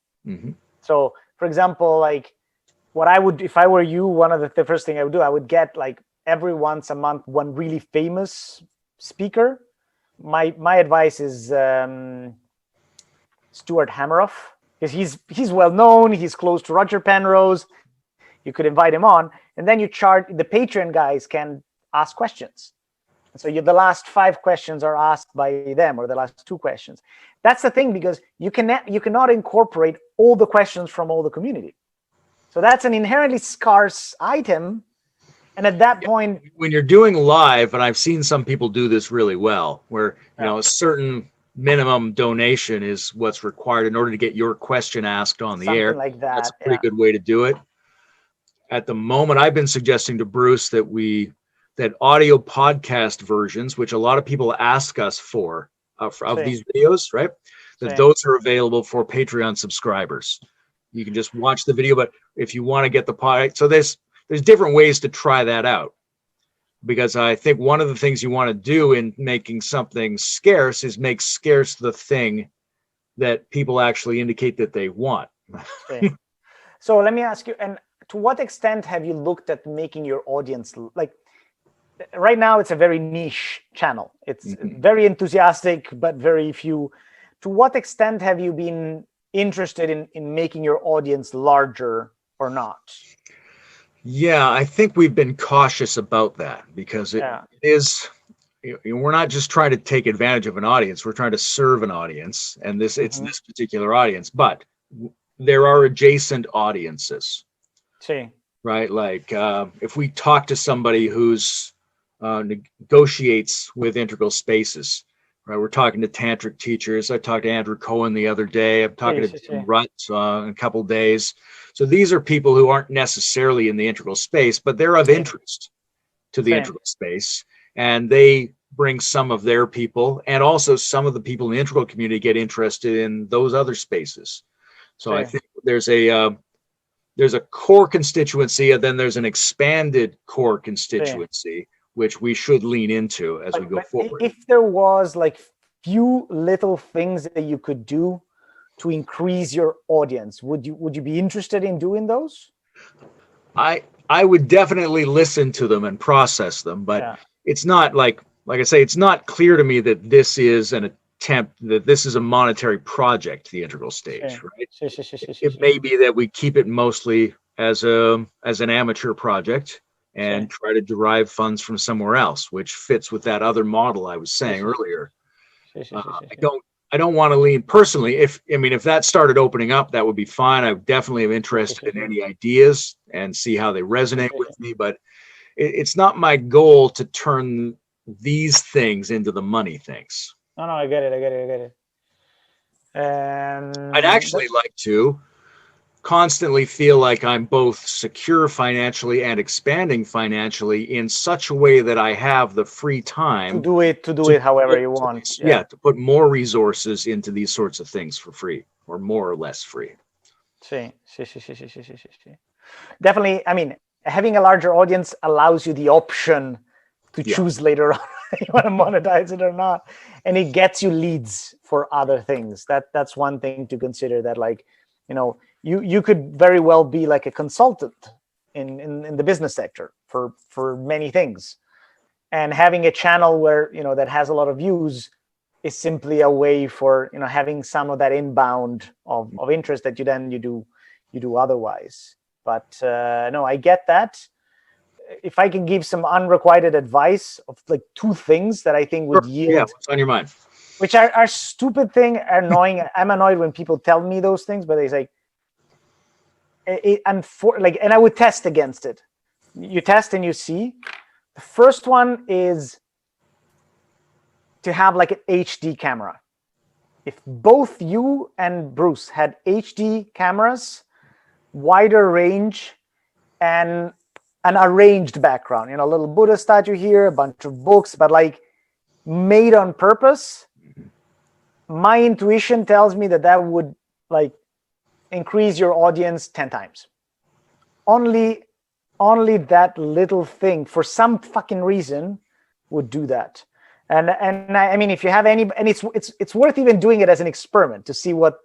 So, for example, like, what I would, if I were you, one of the first thing I would do, I would get like every once a month one really famous speaker. My advice is Stuart Hameroff, because he's well known. He's close to Roger Penrose. You could invite him on, and then you charge. The Patreon guys can ask questions, and so the last 5 questions are asked by them, or the last 2 questions. That's the thing, because you cannot incorporate all the questions from all the community. So that's an inherently scarce item. And at that point, when you're doing live, and I've seen some people do this really well, where you know a certain minimum donation is what's required in order to get your question asked on the air. Like that. That's a pretty good way to do it. At the moment, I've been suggesting to Bruce that audio podcast versions, which a lot of people ask us for of these videos, right? That those are available for Patreon subscribers. You can just watch the video, but if you want to get the product, so there's different ways to try that out. Because I think one of the things you want to do in making something scarce is make scarce the thing that people actually indicate that they want. So let me ask you, and to what extent have you looked at making your audience, like, right now it's a very niche channel. It's very enthusiastic, but very few. To what extent have you been interested in making your audience larger or not? Yeah, I think we've been cautious about that, because it is, we're not just trying to take advantage of an audience, we're trying to serve an audience, and it's this particular audience, but there are adjacent audiences. Right? Like if we talk to somebody who's negotiates with integral spaces, right? We're talking to tantric teachers. I talked to Andrew Cohen the other day. I'm talking to Tim Rutt in a couple of days. So these are people who aren't necessarily in the integral space, but they're of interest to the integral space. And they bring some of their people, and also some of the people in the integral community get interested in those other spaces. So I think there's a core constituency, and then there's an expanded core constituency, which we should lean into as we go forward. If there was like few little things that you could do to increase your audience, would you be interested in doing those? I would definitely listen to them and process them, but it's not like I say, it's not clear to me that this is an attempt, that this is a monetary project, the integral stage, right? It may be that we keep it mostly as an amateur project and try to derive funds from somewhere else, which fits with that other model I was saying earlier. I don't want to lean personally. If that started opening up, that would be fine. I definitely am interested in any ideas and see how they resonate with me, but it's not my goal to turn these things into the money things. No, I get it. I'd actually like to constantly feel like I'm both secure financially and expanding financially in such a way that I have the free time to do it however you want. To put more resources into these sorts of things for free, or more or less free. Definitely. I mean, having a larger audience allows you the option to choose later on if you want to monetize it or not, and it gets you leads for other things. That's one thing to consider, that, like, you could very well be like a consultant in the business sector for many things, and having a channel where that has a lot of views is simply a way for having some of that inbound of interest that you do you do otherwise. But no, I get that. If I can give some unrequited advice of like 2 things that I think would yield, what's on your mind? which are stupid thing, annoying. I'm annoyed when people tell me those things, but it's like, and I would test against it. You test and you see. The first one is to have like an HD camera. If both you and Bruce had HD cameras, wider range, and an arranged background, a little Buddha statue here, a bunch of books, but like made on purpose, my intuition tells me that would like increase your audience 10 times. Only that little thing, for some fucking reason, would do that. And I mean, if you have any, and it's worth even doing it as an experiment to see what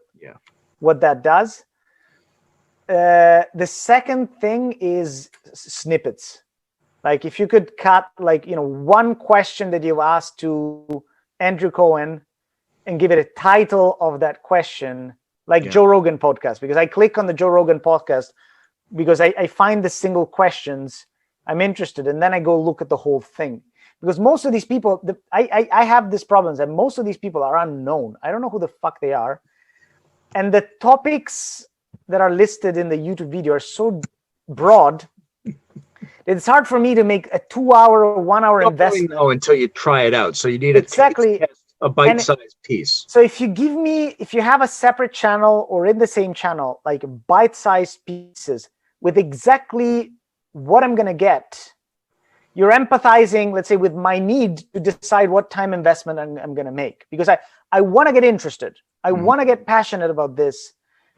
that does. The second thing is snippets. Like if you could cut like, one question that you asked to Andrew Cohen and give it a title of that question, like Joe Rogan podcast, because I click on the Joe Rogan podcast because I find the single questions I'm interested in, and then I go look at the whole thing. Because most of these people, I have this problem that most of these people are unknown. I don't know who the fuck they are. And the topics that are listed in the YouTube video are so broad, it's hard for me to make a 2-hour or 1-hour investment. Really know until you try it out. So you need a bite-sized piece. So if you have a separate channel or in the same channel, like bite-sized pieces with exactly what I'm going to get, you're empathizing, let's say, with my need to decide what time investment I'm going to make, because I want to get interested. I want to get passionate about this.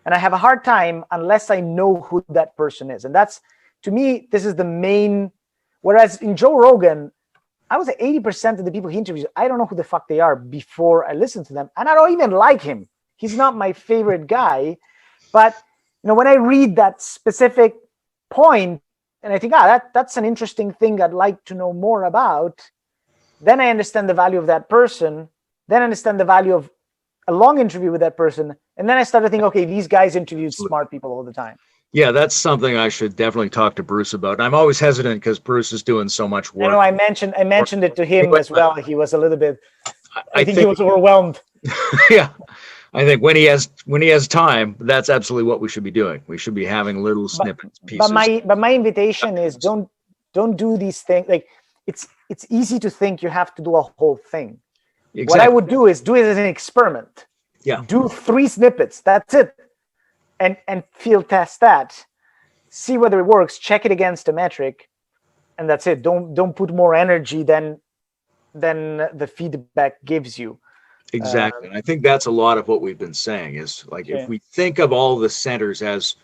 And I have a hard time unless I know who that person is. And that's, to me, this is the main, whereas in Joe Rogan, I would say 80% of the people he interviews, I don't know who the fuck they are before I listen to them. And I don't even like him. He's not my favorite guy. But, when I read that specific point, and I think, that's an interesting thing I'd like to know more about. Then I understand the value of that person. Then I understand the value of a long interview with that person. And then I started thinking, okay, these guys interview smart people all the time. Yeah, that's something I should definitely talk to Bruce about. And I'm always hesitant because Bruce is doing so much work. I mentioned it to him as well. He was a little bit, I think he was overwhelmed. Yeah. I think when he has time, that's absolutely what we should be doing. We should be having little snippets, pieces. But my invitation is don't do these things. Like it's easy to think you have to do a whole thing. Exactly. What I would do is do it as an experiment. Yeah. Do 3 snippets. That's it. And field test that. See whether it works. Check it against a metric, and that's it. Don't put more energy than the feedback gives you. Exactly. And I think that's a lot of what we've been saying is like, if we think of all the centers as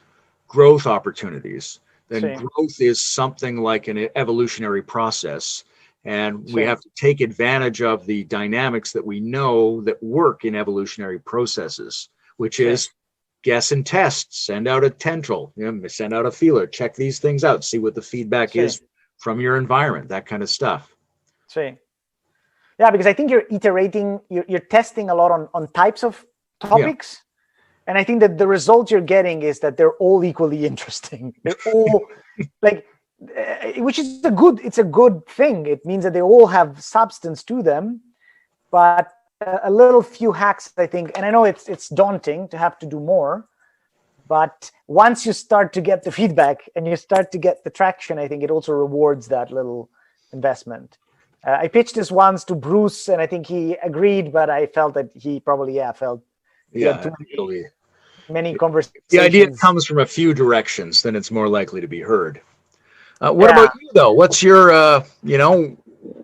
growth opportunities, then growth is something like an evolutionary process. And we have to take advantage of the dynamics that we know that work in evolutionary processes, which is guess and test, send out a tendril, send out a feeler, check these things out, see what the feedback is from your environment, that kind of stuff. Yeah, because I think you're iterating, you're testing a lot on types of topics. And I think that the result you're getting is that they're all equally interesting. They're all like, which is it's a good thing. It means that they all have substance to them, but a little few hacks, I think, and I know it's daunting to have to do more, but once you start to get the feedback and you start to get the traction, I think it also rewards that little investment. I pitched this once to Bruce, and I think he agreed, but I felt that he probably felt many conversations. The idea comes from a few directions, then it's more likely to be heard. What about you, though? What's your,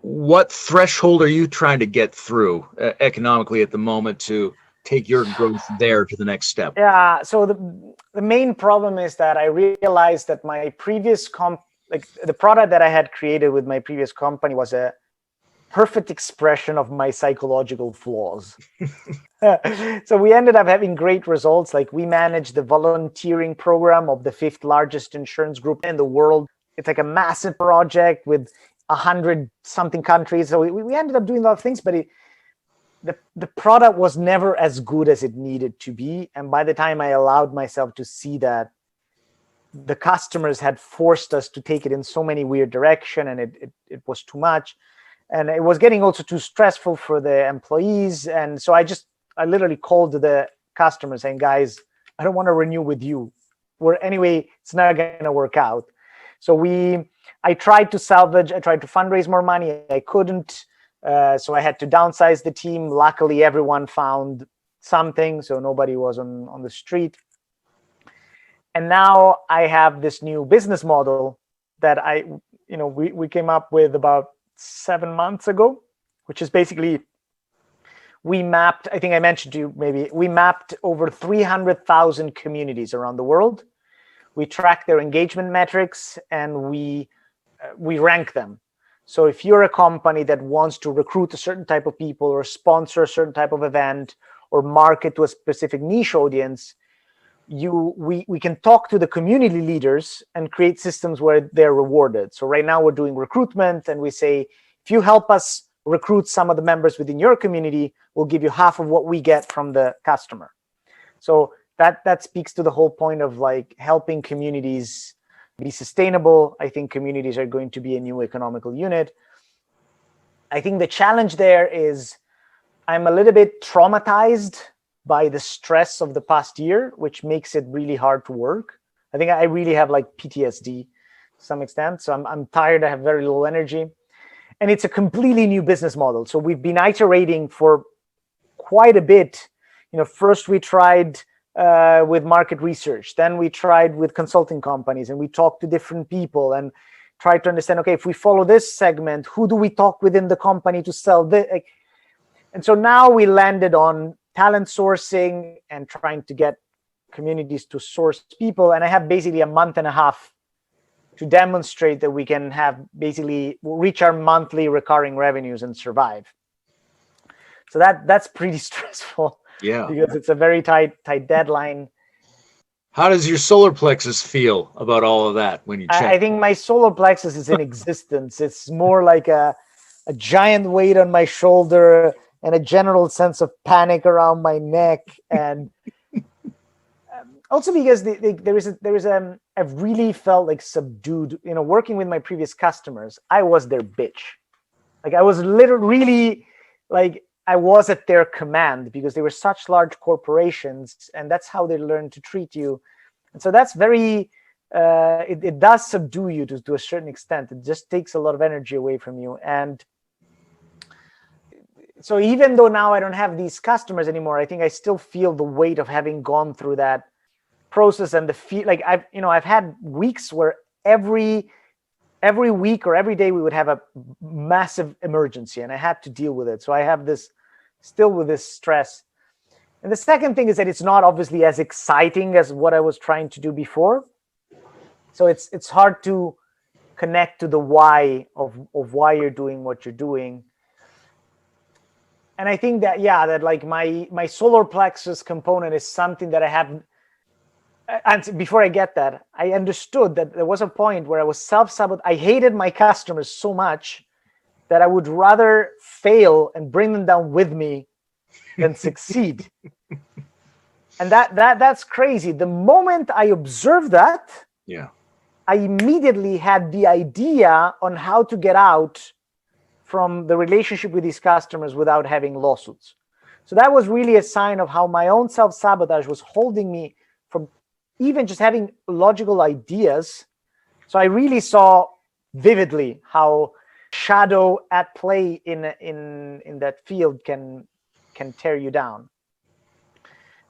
what threshold are you trying to get through economically at the moment to take your growth there to the next step? Yeah, so the main problem is that I realized that my previous the product that I had created with my previous company was a perfect expression of my psychological flaws. So we ended up having great results. Like we managed the volunteering program of the 5th largest insurance group in the world. It's like a massive project with 100-something countries. So we ended up doing a lot of things, but the product was never as good as it needed to be. And by the time I allowed myself to see that, the customers had forced us to take it in so many weird direction, and it was too much, and it was getting also too stressful for the employees. And so I literally called the customers saying, guys, I don't want to renew with you. Anyway, it's not going to work out. So I tried to salvage, I tried to fundraise more money. I couldn't. So I had to downsize the team. Luckily, everyone found something, so nobody was on the street. And now I have this new business model that we came up with about 7 months ago, which is basically, we mapped, I think I mentioned to you maybe, we mapped over 300,000 communities around the world. We track their engagement metrics, and we rank them. So if you're a company that wants to recruit a certain type of people, or sponsor a certain type of event, or market to a specific niche audience, we can talk to the community leaders and create systems where they're rewarded. So right now we're doing recruitment, and we say, if you help us recruit some of the members within your community, we'll give you half of what we get from the customer. So that speaks to the whole point of like helping communities be sustainable. I think communities are going to be a new economical unit. I think the challenge there is I'm a little bit traumatized by the stress of the past year, which makes it really hard to work. I think I really have like PTSD to some extent. So I'm tired, I have very low energy. And it's a completely new business model. So we've been iterating for quite a bit. First we tried with market research, then we tried with consulting companies, and we talked to different people and tried to understand, okay, if we follow this segment, who do we talk within the company to sell this? And so now we landed on talent sourcing and trying to get communities to source people. And I have basically a month and a half to demonstrate that we can reach our monthly recurring revenues and survive. So that's pretty stressful. Yeah. Because it's a very tight deadline. How does your solar plexus feel about all of that when you check? I think my solar plexus is in existence. It's more like a giant weight on my shoulder and a general sense of panic around my neck. And also because I've really felt like subdued, working with my previous customers. I was their bitch. Like I was literally like, I was at their command because they were such large corporations, and that's how they learn to treat you. And so that's very, it does subdue you to a certain extent. It just takes a lot of energy away from you. And so even though now I don't have these customers anymore, I think I still feel the weight of having gone through that process, and I've had weeks where every week or every day we would have a massive emergency, and I had to deal with it. So I have still with this stress. And the second thing is that it's not obviously as exciting as what I was trying to do before. So it's hard to connect to the why of why you're doing what you're doing. And I think that, that like my solar plexus component is something that I have. And before I get that, I understood that there was a point where I was self-sabotaging. I hated my customers so much that I would rather fail and bring them down with me than succeed. And that's crazy. The moment I observed that, I immediately had the idea on how to get out from the relationship with these customers without having lawsuits. So that was really a sign of how my own self-sabotage was holding me from even just having logical ideas. So I really saw vividly how shadow at play in that field can tear you down.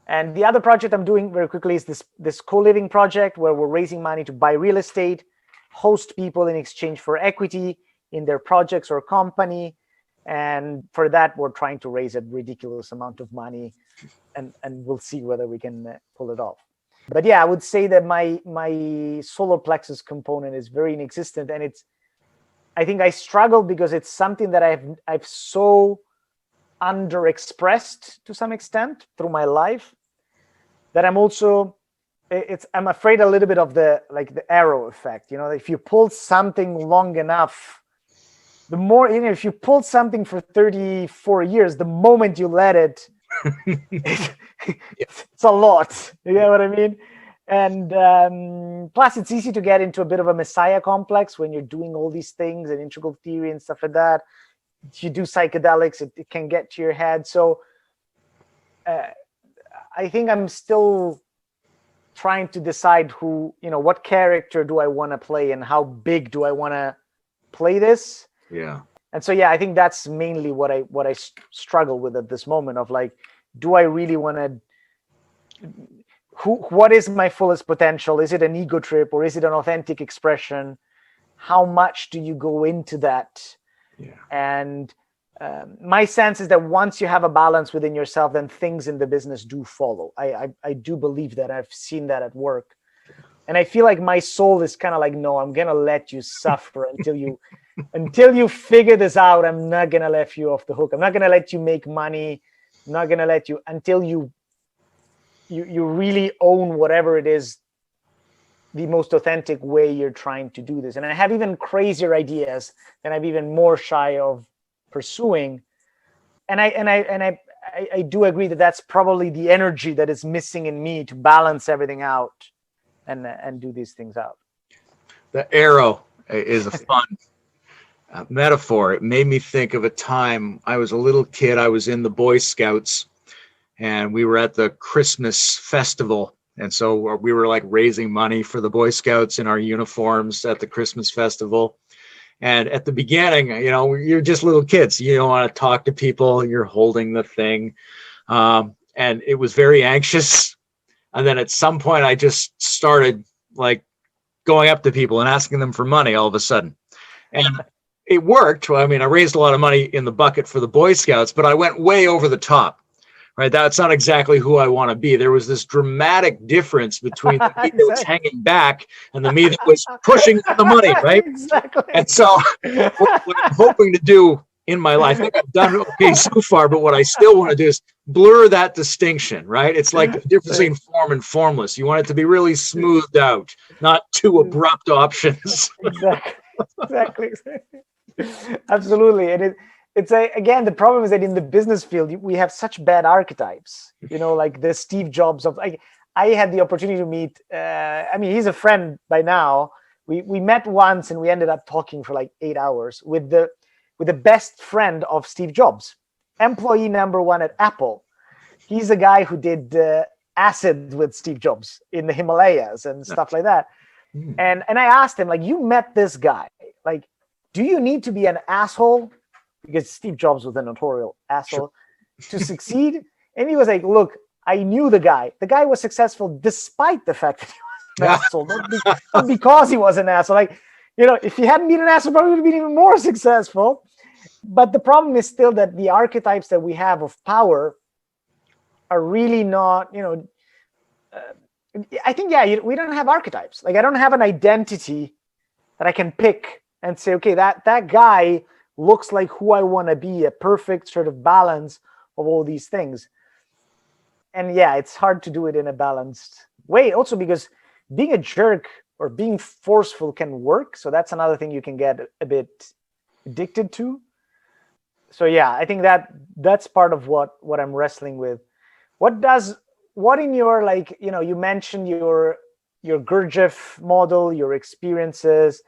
And the other project I'm doing very quickly is this co-living project where we're raising money to buy real estate, host people in exchange for equity in their projects or company. And for that, we're trying to raise a ridiculous amount of money, and we'll see whether we can pull it off. But I would say that my solar plexus component is very inexistent, and I think I struggle because it's something that I've so underexpressed to some extent through my life that I'm afraid a little bit of the arrow effect. If you pull something long enough, the more, if you pull something for 34 years, the moment you let it, it's a lot. You know what I mean? And plus, it's easy to get into a bit of a messiah complex when you're doing all these things and integral theory and stuff like that. If you do psychedelics, it can get to your head. So I think I'm still trying to decide what character do I want to play and how big do I want to play this. Yeah. And so, yeah, I think that's mainly what I struggle with at this moment of like, do I really want to, what is my fullest potential? Is it an ego trip or is it an authentic expression? How much do you go into that? Yeah. And my sense is that once you have a balance within yourself, then things in the business do follow. I do believe that. I've seen that at work. And I feel like my soul is kind of like, no, I'm going to let you suffer until you figure this out. I'm not going to let you off the hook. I'm not going to let you make money. I'm not going to let you until you really own whatever it is, the most authentic way you're trying to do this. And I have even crazier ideas that I'm even more shy of pursuing. And I do agree that that's probably the energy that is missing in me to balance everything out and do these things out. The arrow is a fun metaphor. It made me think of a time I was a little kid. I was in the Boy Scouts and we were at the Christmas festival. And so we were like raising money for the Boy Scouts in our uniforms at the Christmas festival. And at the beginning, you're just little kids. You don't want to talk to people. You're holding the thing. And it was very anxious. And then at some point, I just started like going up to people and asking them for money all of a sudden. And it worked. I mean, I raised a lot of money in the bucket for the Boy Scouts, but I went way over the top. Right, that's not exactly who I want to be. There was this dramatic difference between the me that was hanging back and the me that was pushing for the money, right? Exactly. And so what I'm hoping to do in my life, I think I've done okay so far, but what I still want to do is blur that distinction, right? It's like the difference between form and formless. You want it to be really smoothed out, not two abrupt options. Exactly. Absolutely. And again, the problem is that in the business field, we have such bad archetypes, like the Steve Jobs of, I had the opportunity to meet, he's a friend by now. We met once and we ended up talking for like 8 hours with the best friend of Steve Jobs, employee number 1 at Apple. He's a guy who did acid with Steve Jobs in the Himalayas and stuff like that. And I asked him, like, you met this guy, like, do you need to be an asshole? Because Steve Jobs was a notorious asshole to succeed. And he was like, look, I knew the guy. The guy was successful despite the fact that he was an asshole, not because he was an asshole. Like, if he hadn't been an asshole, probably would have been even more successful. But the problem is still that the archetypes that we have of power are really not, I think, we don't have archetypes. Like, I don't have an identity that I can pick and say, okay, that guy looks like who I want to be, a perfect sort of balance of all these things. And yeah, it's hard to do it in a balanced way. Also because being a jerk or being forceful can work. So that's another thing you can get a bit addicted to. So yeah, I think that's part of what I'm wrestling with. What in your, like, you mentioned your Gurdjieff model, your experiences,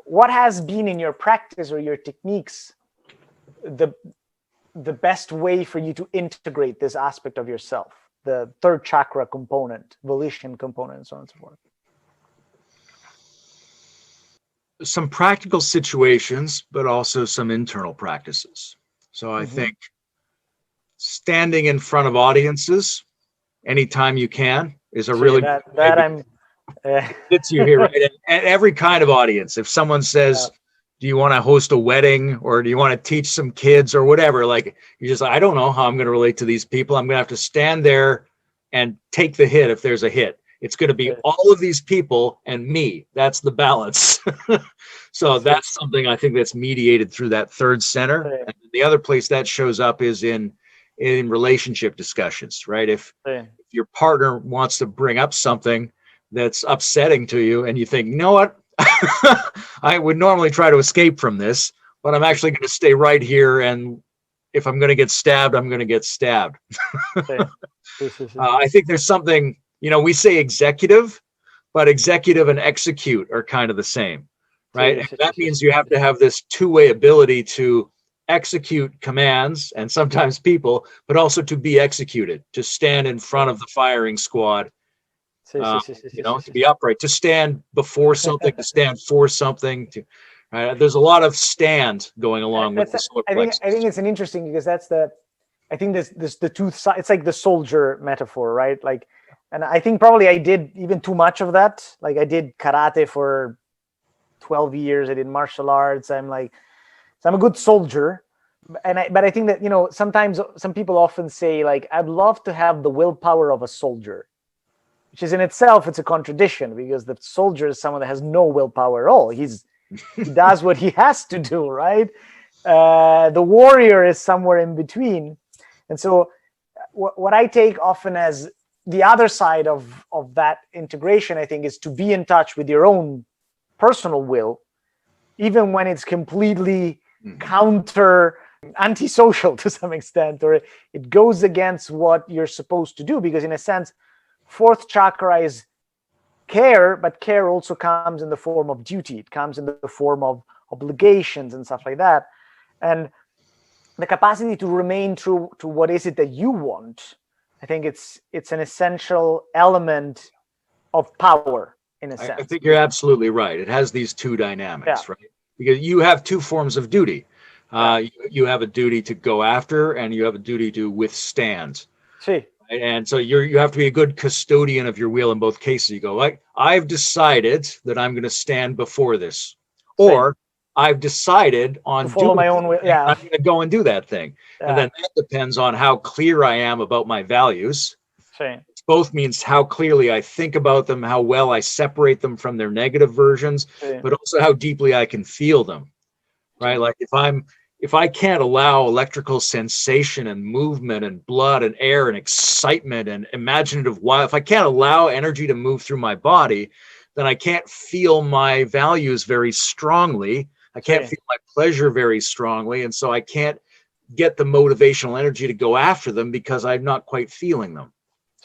what has been in your practice or your techniques the best way for you to integrate this aspect of yourself, the third chakra component, volition component, and so on and so forth? Some practical situations, but also some internal practices. So I think standing in front of audiences anytime you can is a really gets you here, right? And every kind of audience. If someone says, do you want to host a wedding or do you want to teach some kids or whatever, like, you're just like, I don't know how I'm going to relate to these people. I'm going to have to stand there and take the hit if there's a hit. It's going to be all of these people and me. That's the balance. So that's something I think that's mediated through that third center. And the other place that shows up is in relationship discussions, right? If your partner wants to bring up something that's upsetting to you and you think, you know what, I would normally try to escape from this, but I'm actually going to stay right here. And if I'm going to get stabbed, I'm going to get stabbed. I think there's something we say executive, but executive and execute are kind of the same, right? And that means you have to have this two-way ability to execute commands and sometimes people, but also to be executed, to stand in front of the firing squad, to be upright, to stand before something, to stand for something. There's a lot of stand going along with the solar plexus. I think it's an interesting, because I think there's the two sides. It's like the soldier metaphor, right? Like, and I think probably I did even too much of that. Like, I did karate for 12 years. I did martial arts. So I'm a good soldier. But I think that, sometimes some people often say, like, I'd love to have the willpower of a soldier, which is in itself, it's a contradiction, because the soldier is someone that has no willpower at all. He does what he has to do, right? The warrior is somewhere in between. And so what I take often as the other side of that integration, I think, is to be in touch with your own personal will, even when it's completely counter antisocial to some extent, or it goes against what you're supposed to do. Because in a sense, fourth chakra is care, but care also comes in the form of duty. It comes in the form of obligations and stuff like that. And the capacity to remain true to what is it that you want, I think it's an essential element of power, in a sense. I think you're absolutely right. It has these two dynamics, right? Because you have two forms of duty. You have a duty to go after, and you have a duty to withstand. See. And so you have to be a good custodian of your will in both cases. You go, like, I've decided that I'm going to stand before this, or I've decided on to follow my own will. Yeah, I'm going to go and do that thing. And then that depends on how clear I am about my values. Both means how clearly I think about them, how well I separate them from their negative versions, but also how deeply I can feel them. Right? Like, if I can't allow electrical sensation and movement and blood and air and excitement and imaginative if I can't allow energy to move through my body, then I can't feel my values very strongly. I can't feel my pleasure very strongly. And so I can't get the motivational energy to go after them, because I'm not quite feeling them.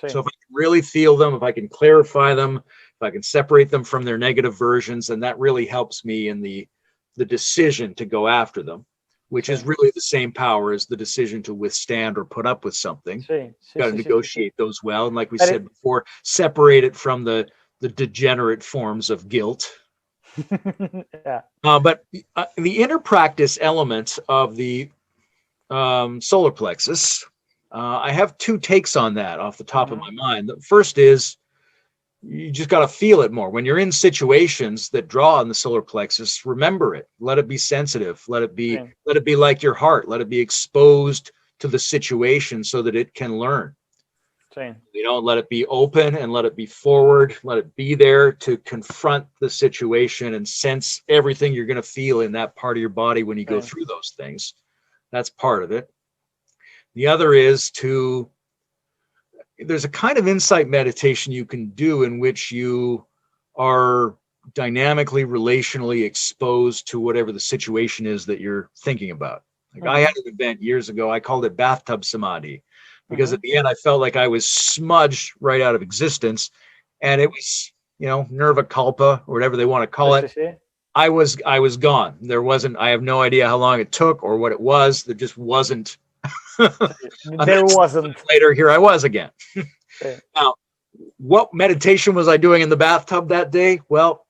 So if I can really feel them, if I can clarify them, if I can separate them from their negative versions, then that really helps me in the decision to go after them, which is really the same power as the decision to withstand or put up with something. You've got to negotiate those well. And like we said before, separate it from the degenerate forms of guilt. But the inner practice element of the solar plexus, I have two takes on that off the top of my mind. The first is, you just got to feel it more. When you're in situations that draw on the solar plexus, remember it. Let it be sensitive. Let it be like your heart. Let it be exposed to the situation so that it can learn. Let it be open and let it be forward. Let it be there to confront the situation and sense everything you're going to feel in that part of your body when you go through those things. That's part of it. The other is there's a kind of insight meditation you can do in which you are dynamically, relationally exposed to whatever the situation is that you're thinking about. Like, I had an event years ago, I called it bathtub samadhi, because at the end I felt like I was smudged right out of existence, and it was, nirva culpa, or whatever they want to call it. I was gone. I have no idea how long it took or what it was. There just wasn't. There wasn't. Later, here I was again. Now, what meditation was I doing in the bathtub that day? Well,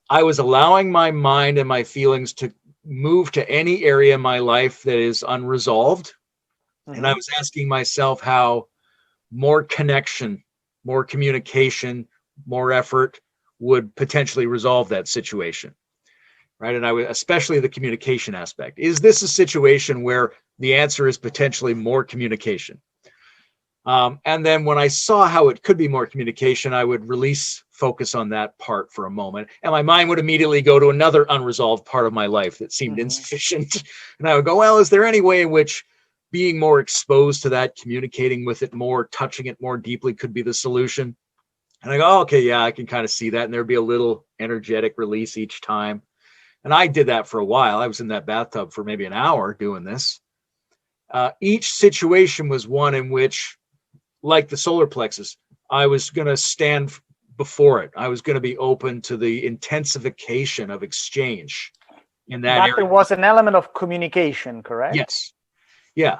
I was allowing my mind and my feelings to move to any area in my life that is unresolved. And I was asking myself how more connection, more communication, more effort would potentially resolve that situation. Right. And especially the communication aspect. Is this a situation where the answer is potentially more communication? And then when I saw how it could be more communication, I would release focus on that part for a moment. And my mind would immediately go to another unresolved part of my life that seemed insufficient. And I would go, well, is there any way in which being more exposed to that, communicating with it more, touching it more deeply could be the solution? And I go, oh, okay, yeah, I can kind of see that. And there'd be a little energetic release each time. And I did that for a while. I was in that bathtub for maybe an hour doing this. Each situation was one in which, like the solar plexus, I was going to stand before it. I was going to be open to the intensification of exchange in that But area. there was an element of communication, correct? Yes. Yeah.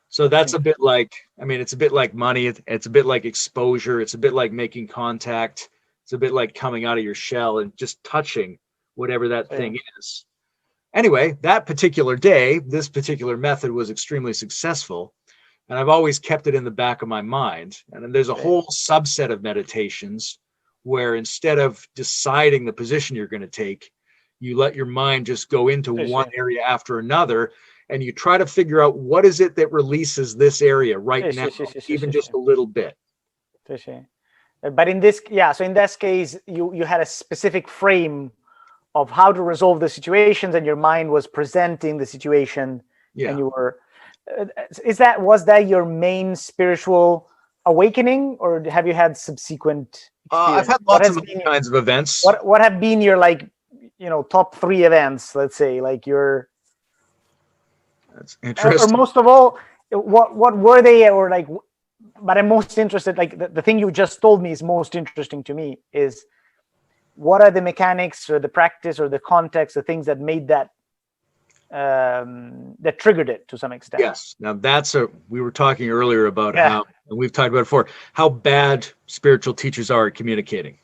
So that's a bit like, I mean, it's a bit like money. It's a bit like exposure. It's a bit like making contact. It's a bit like coming out of your shell and just touching whatever that thing is. Anyway, that particular day, this particular method was extremely successful. And I've always kept it in the back of my mind. And then there's a whole subset of meditations where instead of deciding the position you're going to take, you let your mind just go into one area after another, and you try to figure out what is it that releases this area right now, even just a little bit. But in this, so in this case, you had a specific frame of how to resolve the situations, and your mind was presenting the situation, and you were. Was that your main spiritual awakening, or have you had subsequent I've had lots of kinds of events. What have been your top 3 events? Let's say your. That's interesting. Or most of all, what were they, or like? But I'm most interested. Like the thing you just told me is most interesting to me. Is what are the mechanics, or the practice, or the context, the things that made that. That triggered it to some extent. Yes. Now we were talking earlier about how, and we've talked about it before, how bad spiritual teachers are at communicating,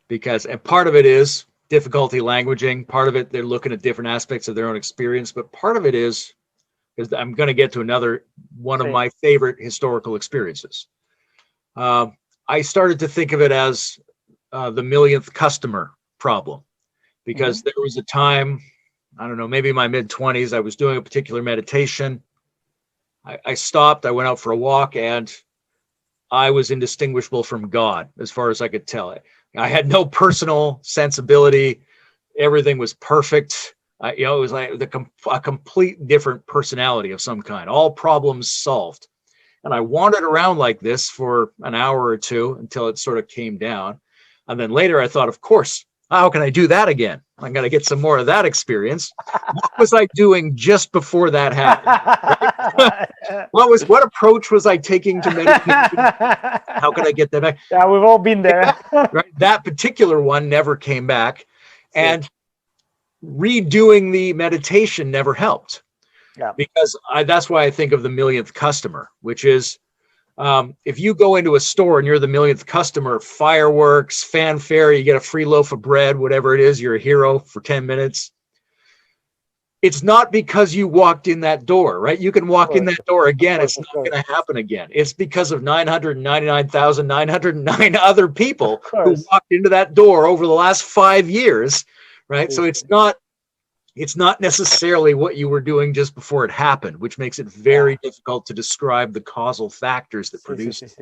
and part of it is difficulty languaging. Part of it, they're looking at different aspects of their own experience, but part of it is I'm going to get to one of my favorite historical experiences. I started to think of it as the millionth customer problem, because there was a time, I don't know, maybe in my mid-20s, I was doing a particular meditation. I stopped, I went out for a walk, and I was indistinguishable from God, as far as I could tell. I had no personal sensibility. Everything was perfect. It was like a complete different personality of some kind, all problems solved. And I wandered around like this for an hour or two until it sort of came down. And then later I thought, of course, how can I do that again? I'm going to get some more of that experience. What was I doing just before that happened? Right? What approach was I taking to meditation? How can I get that back? Yeah, we've all been there. Right? That particular one never came back. And redoing the meditation never helped. Yeah. Because that's why I think of the millionth customer, which is if you go into a store and you're the millionth customer, fireworks, fanfare, you get a free loaf of bread, whatever it is, you're a hero for 10 minutes. It's not because you walked in that door, right? You can walk in that door again. It's not going to happen again. It's because of 999,909 other people who walked into that door over the last 5 years, right? So it's not necessarily what you were doing just before it happened, which makes it very difficult to describe the causal factors that produced it.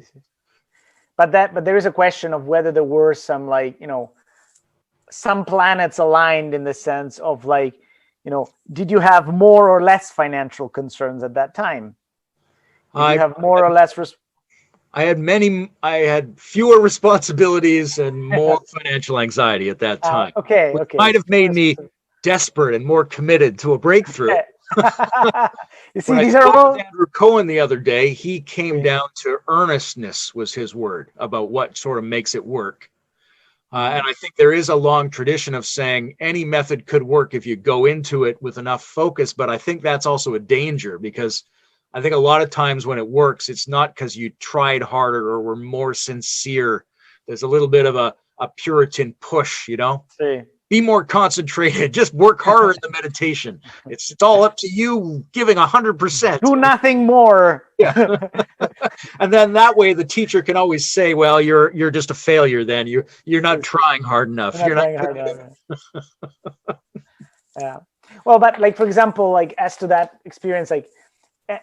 But there is a question of whether there were some some planets aligned in the sense of did you have more or less financial concerns at that time? Did you have more or less? I had fewer responsibilities and more financial anxiety at that time. Which might have made me desperate and more committed to a breakthrough. You see, these are all. Andrew Cohen the other day, he came down to earnestness was his word about what sort of makes it work. And I think there is a long tradition of saying any method could work if you go into it with enough focus. But I think that's also a danger, because I think a lot of times when it works, it's not because you tried harder or were more sincere. There's a little bit of a Puritan push, Be more concentrated. Just work harder in the meditation. It's all up to you giving 100%. Do nothing more. Yeah. And then that way the teacher can always say, well, you're just a failure then. You're not trying hard enough. You're not hard enough. Yeah. Well, but for example, as to that experience,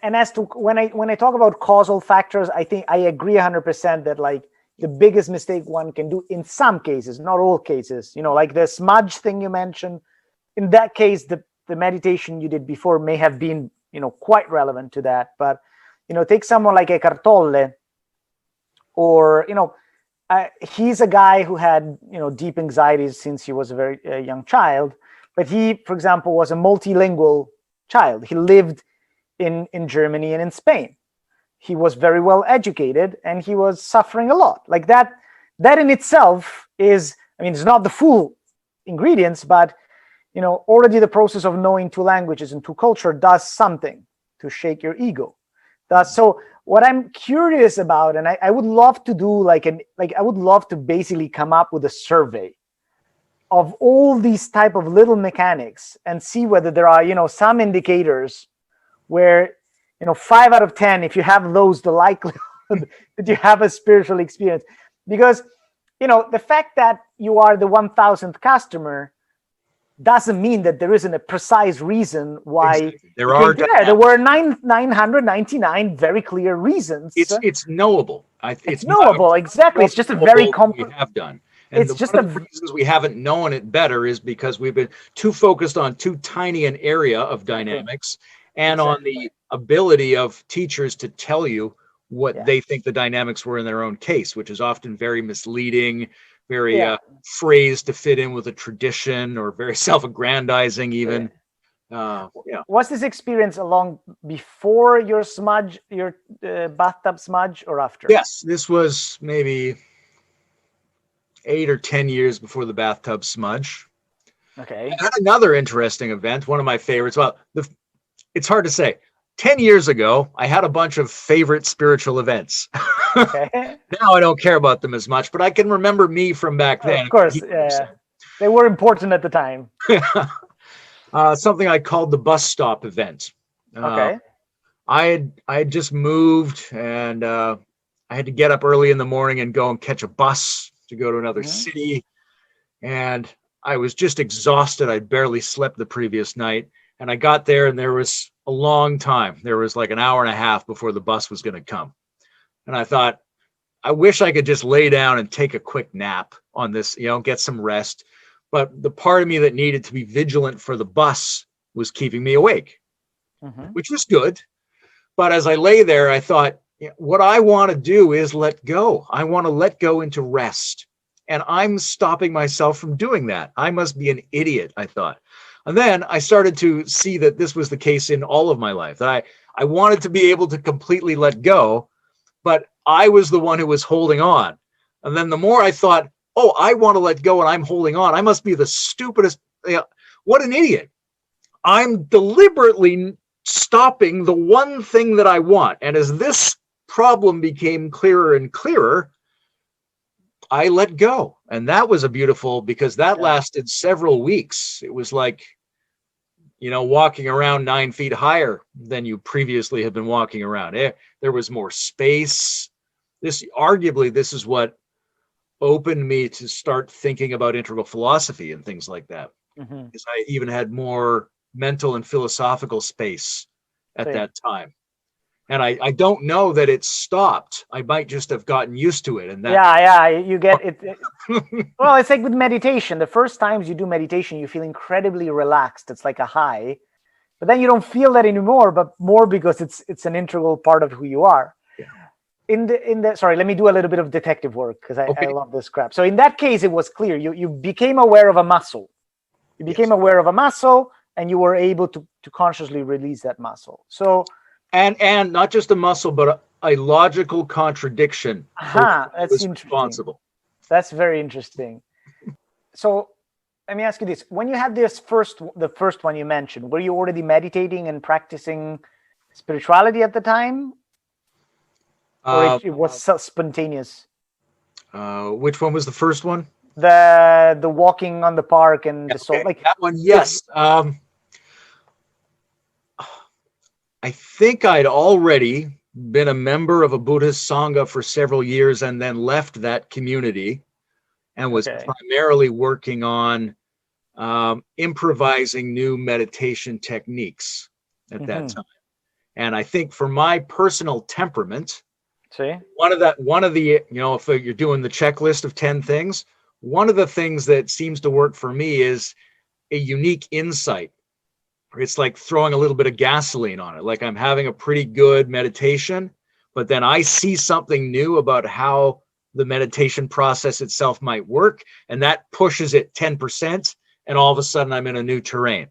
and as to when I talk about causal factors, I think I agree 100% that the biggest mistake one can do in some cases, not all cases, like the smudge thing you mentioned, in that case, the meditation you did before may have been, quite relevant to that. But, take someone like Eckhart Tolle, or, he's a guy who had, deep anxieties since he was a very young child, but he, for example, was a multilingual child. He lived in Germany and in Spain. he was very well educated and he was suffering a lot. Like that in itself is, I mean, it's not the full ingredients, but already the process of knowing two languages and two culture does something to shake your ego. So what I'm curious about, and I would love to do I would love to basically come up with a survey of all these type of little mechanics and see whether there are, some indicators where, 5 out of 10, if you have those, the likelihood that you have a spiritual experience. Because, the fact that you are the 1000th customer doesn't mean that there isn't a precise reason why. Exactly. There were 999 very clear reasons. It's knowable. It's knowable, exactly. It's just a very we have done. And one of the reasons we haven't known it better is because we've been too focused on too tiny an area of dynamics and on the ability of teachers to tell you what they think the dynamics were in their own case, which is often very misleading, very phrased to fit in with a tradition, or very self-aggrandizing even. Was this experience along before your smudge, your bathtub smudge, or after? Yes, this was maybe 8 or 10 years before the bathtub smudge. Okay. I had another interesting event, one of my favorites. Well, it's hard to say. 10 years ago, I had a bunch of favorite spiritual events. Okay. Now I don't care about them as much, but I can remember me from back then. Of course, they were important at the time. Something I called the bus stop event. Okay. I had just moved, and I had to get up early in the morning and go and catch a bus to go to another city. And I was just exhausted. I'd barely slept the previous night. And I got there, and there was a long time. There was like an hour and a half before the bus was going to come. And I thought, I wish I could just lay down and take a quick nap on this, get some rest. But the part of me that needed to be vigilant for the bus was keeping me awake, which was good. But as I lay there, I thought, what I want to do is let go. I want to let go into rest. And I'm stopping myself from doing that. I must be an idiot, I thought. And then I started to see that this was the case in all of my life, that I wanted to be able to completely let go, but I was the one who was holding on. And then the more I thought, oh, I want to let go and I'm holding on, I must be the stupidest. What an idiot. I'm deliberately stopping the one thing that I want. And as this problem became clearer and clearer, I let go. And that was because that lasted several weeks. It was like, walking around 9 feet higher than you previously had been walking around. There was more space. This is what opened me to start thinking about integral philosophy and things like that. Because I even had more mental and philosophical space at that time. And I don't know that it stopped. I might just have gotten used to it. And that you get it. Well, it's like with meditation. The first times you do meditation, you feel incredibly relaxed. It's like a high. But then you don't feel that anymore, but more because it's an integral part of who you are. Yeah. Sorry, let me do a little bit of detective work, because I love this crap. So in that case, it was clear. You became aware of a muscle. You became aware of a muscle, and you were able to consciously release that muscle. So and not just a muscle, but a logical contradiction. That's responsible. That's very interesting. So let me ask you this: when you had the first one you mentioned, were you already meditating and practicing spirituality at the time, or it was spontaneous? Which one was the first one? The walking on the park and the soul, like that one. Yes. I think I'd already been a member of a Buddhist Sangha for several years and then left that community and was primarily working on improvising new meditation techniques at that time. And I think for my personal temperament, one of the, if you're doing the checklist of 10 things, one of the things that seems to work for me is a unique insight. It's like throwing a little bit of gasoline on it. Like I'm having a pretty good meditation, but then I see something new about how the meditation process itself might work, and that pushes it 10%, and all of a sudden I'm in a new terrain.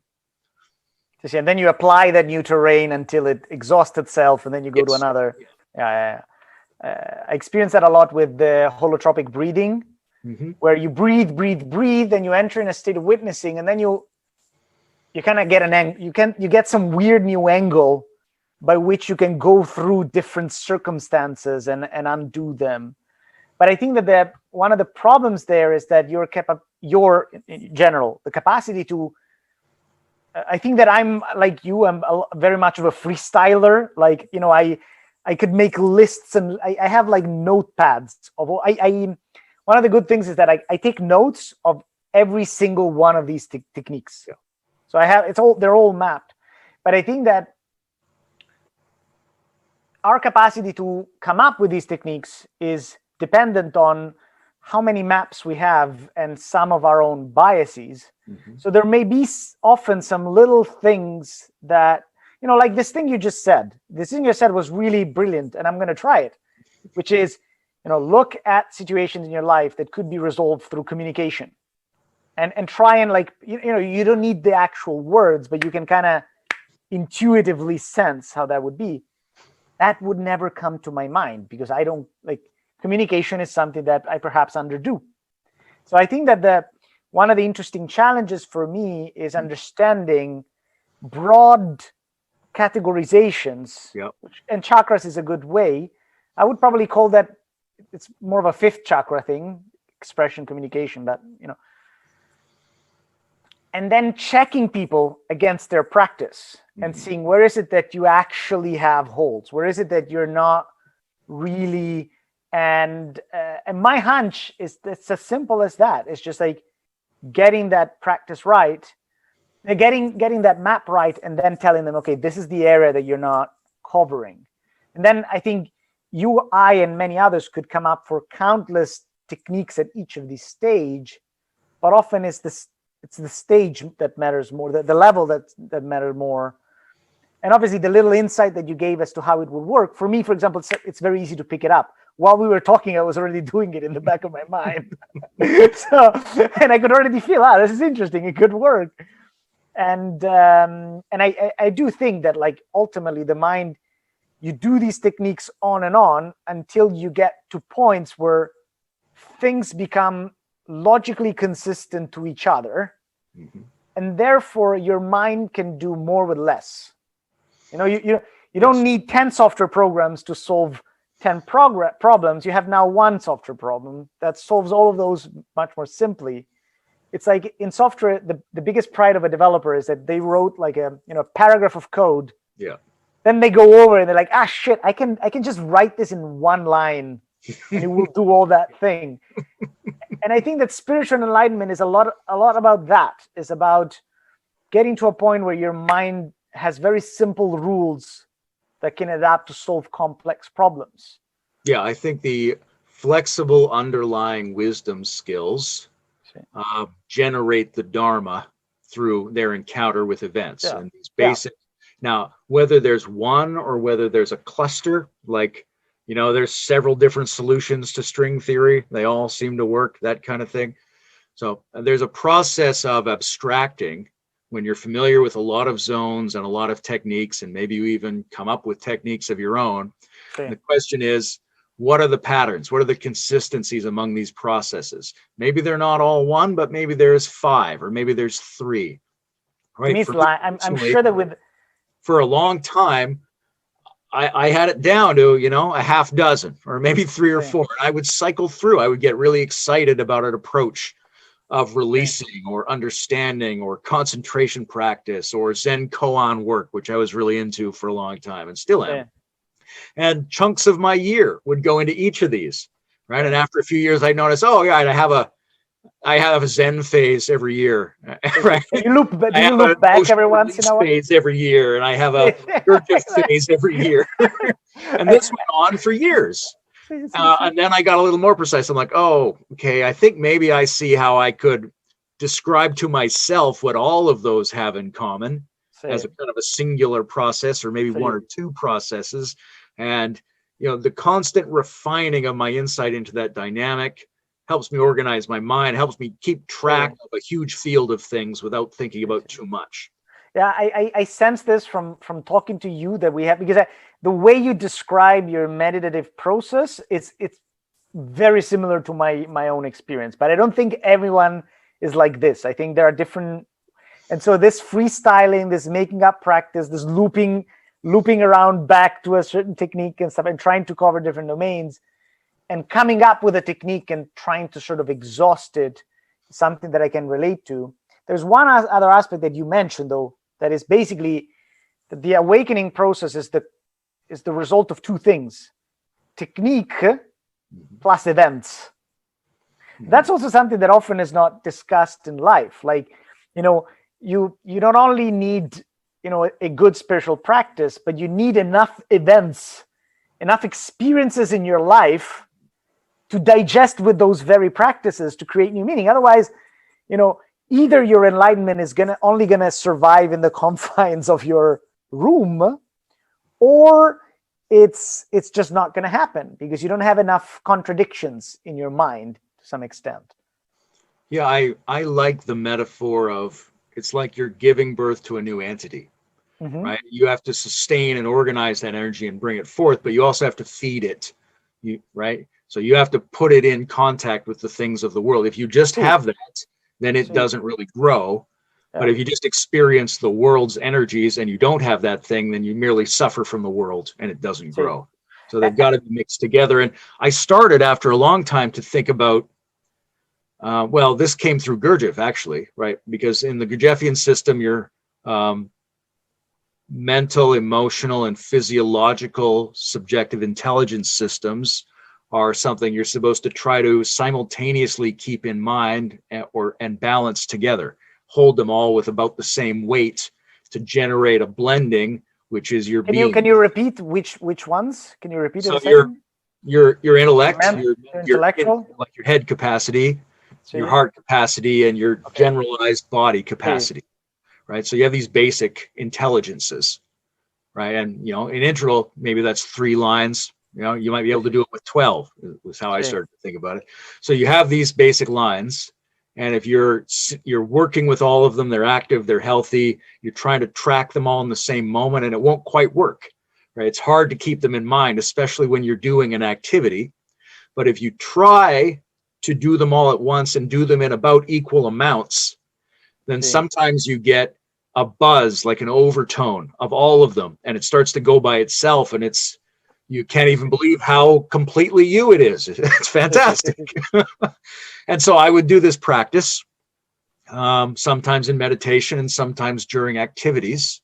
And then you apply that new terrain until it exhausts itself, and then you go to another. I experience that a lot with the holotropic breathing, where you breathe, and you enter in a state of witnessing, and then you kind of get you get some weird new angle by which you can go through different circumstances and undo them. But I think that one of the problems there is that in general, the capacity to, I think that I'm like you, I'm very much of a freestyler. Like, you know, I could make lists, and I have like notepads of one of the good things is that I take notes of every single one of these techniques. Yeah. So they're all mapped. But I think that our capacity to come up with these techniques is dependent on how many maps we have and some of our own biases. So there may be often some little things that, you know, like this thing you just said. This thing you said was really brilliant, and I'm going to try it, which is, you know, look at situations in your life that could be resolved through communication, and try and, like, you know, you don't need the actual words, but you can kind of intuitively sense how that would be. That would never come to my mind because I don't like communication is something that I perhaps underdo. So I think that one of the interesting challenges for me is understanding broad categorizations. Yep. And chakras is a good way. I would probably call that, it's more of a fifth chakra thing, expression, communication, that, you know. And then checking people against their practice and seeing where is it that you actually have holds, where is it that you're not really, and my hunch is it's as simple as that. It's just like getting that practice right, getting that map right, and then telling them, okay, this is the area that you're not covering. And then I think you, I, and many others could come up for countless techniques at each of these stage, but often it's the stage that matters more, the level that matters more. And obviously the little insight that you gave as to how it would work, for me, for example, it's very easy to pick it up. While we were talking, I was already doing it in the back of my mind. And I could already feel, this is interesting, it could work. And I do think that, like, ultimately the mind, you do these techniques on and on until you get to points where things become logically consistent to each other, and therefore your mind can do more with less. You know, you don't need 10 software programs to solve 10 problems. You have now one software problem that solves all of those much more simply. It's like in software, the biggest pride of a developer is that they wrote like a paragraph of code. Yeah. Then they go over and they're like, shit, I can just write this in one line and it will do all that thing. And I think that spiritual enlightenment is a lot about that. It's about getting to a point where your mind has very simple rules that can adapt to solve complex problems. Yeah, I think the flexible underlying wisdom skills generate the Dharma through their encounter with events. Yeah. And these basic. Now, whether there's one or whether there's a cluster, like, you know, there's several different solutions to string theory. They all seem to work, that kind of thing. So there's a process of abstracting when you're familiar with a lot of zones and a lot of techniques, and maybe you even come up with techniques of your own. The question is, what are the patterns? What are the consistencies among these processes? Maybe they're not all one, but maybe there's 5, or maybe there's 3. Right? I'm sure that for a long time, I had it down to, a half dozen or maybe 3 or 4. And I would cycle through. I would get really excited about an approach of releasing or understanding or concentration practice or Zen koan work, which I was really into for a long time and still am. And chunks of my year would go into each of these, right? And after a few years, I noticed, I have a Zen phase every year, right? You look back every once in a while. Phase every year, and I have a Gurdjieff phase every year, and this went on for years. And then I got a little more precise. I'm like, oh, okay, I think maybe I see how I could describe to myself what all of those have in common as a kind of a singular process, or maybe 1 or 2 processes, and the constant refining of my insight into that dynamic helps me organize my mind, helps me keep track of a huge field of things without thinking about too much. Yeah, I sense this from talking to you that we have, because the way you describe your meditative process, it's very similar to my own experience. But I don't think everyone is like this. I think there are different, and so this freestyling, this making up practice, this looping around back to a certain technique and stuff, and trying to cover different domains, and coming up with a technique and trying to sort of exhaust it, something that I can relate to. There's one other aspect that you mentioned, though, that is basically that the awakening process is the result of two things: technique plus events. That's also something that often is not discussed in life. Like, you don't only need, a good spiritual practice, but you need enough events, enough experiences in your life to digest with those very practices to create new meaning. Otherwise, either your enlightenment is only gonna survive in the confines of your room, or it's just not gonna happen because you don't have enough contradictions in your mind to some extent. Yeah, I like the metaphor of, it's like you're giving birth to a new entity, right? You have to sustain and organize that energy and bring it forth, but you also have to feed it, right? So you have to put it in contact with the things of the world. If you just have that, then it doesn't really grow. Yeah. But if you just experience the world's energies and you don't have that thing, then you merely suffer from the world and it doesn't grow. So they've got to be mixed together. And I started after a long time to think about, well, this came through Gurdjieff, actually, right? Because in the Gurdjieffian system, your mental, emotional, and physiological subjective intelligence systems are something you're supposed to try to simultaneously keep in mind and balance together. Hold them all with about the same weight to generate a blending, which is your being. Can you repeat which ones? Can you repeat it? Your intellect, your intellectual, like your head capacity, your heart capacity, and your generalized body capacity, right? So you have these basic intelligences, right? And in integral, maybe that's 3 lines. You might be able to do it with 12, was how I started to think about it. So you have these basic lines, and if you're working with all of them, they're active, they're healthy, you're trying to track them all in the same moment, and it won't quite work, right? It's hard to keep them in mind, especially when you're doing an activity. But if you try to do them all at once and do them in about equal amounts, then sometimes you get a buzz, like an overtone of all of them, and it starts to go by itself, and you can't even believe how completely you it is. It's fantastic. And so I would do this practice, sometimes in meditation and sometimes during activities,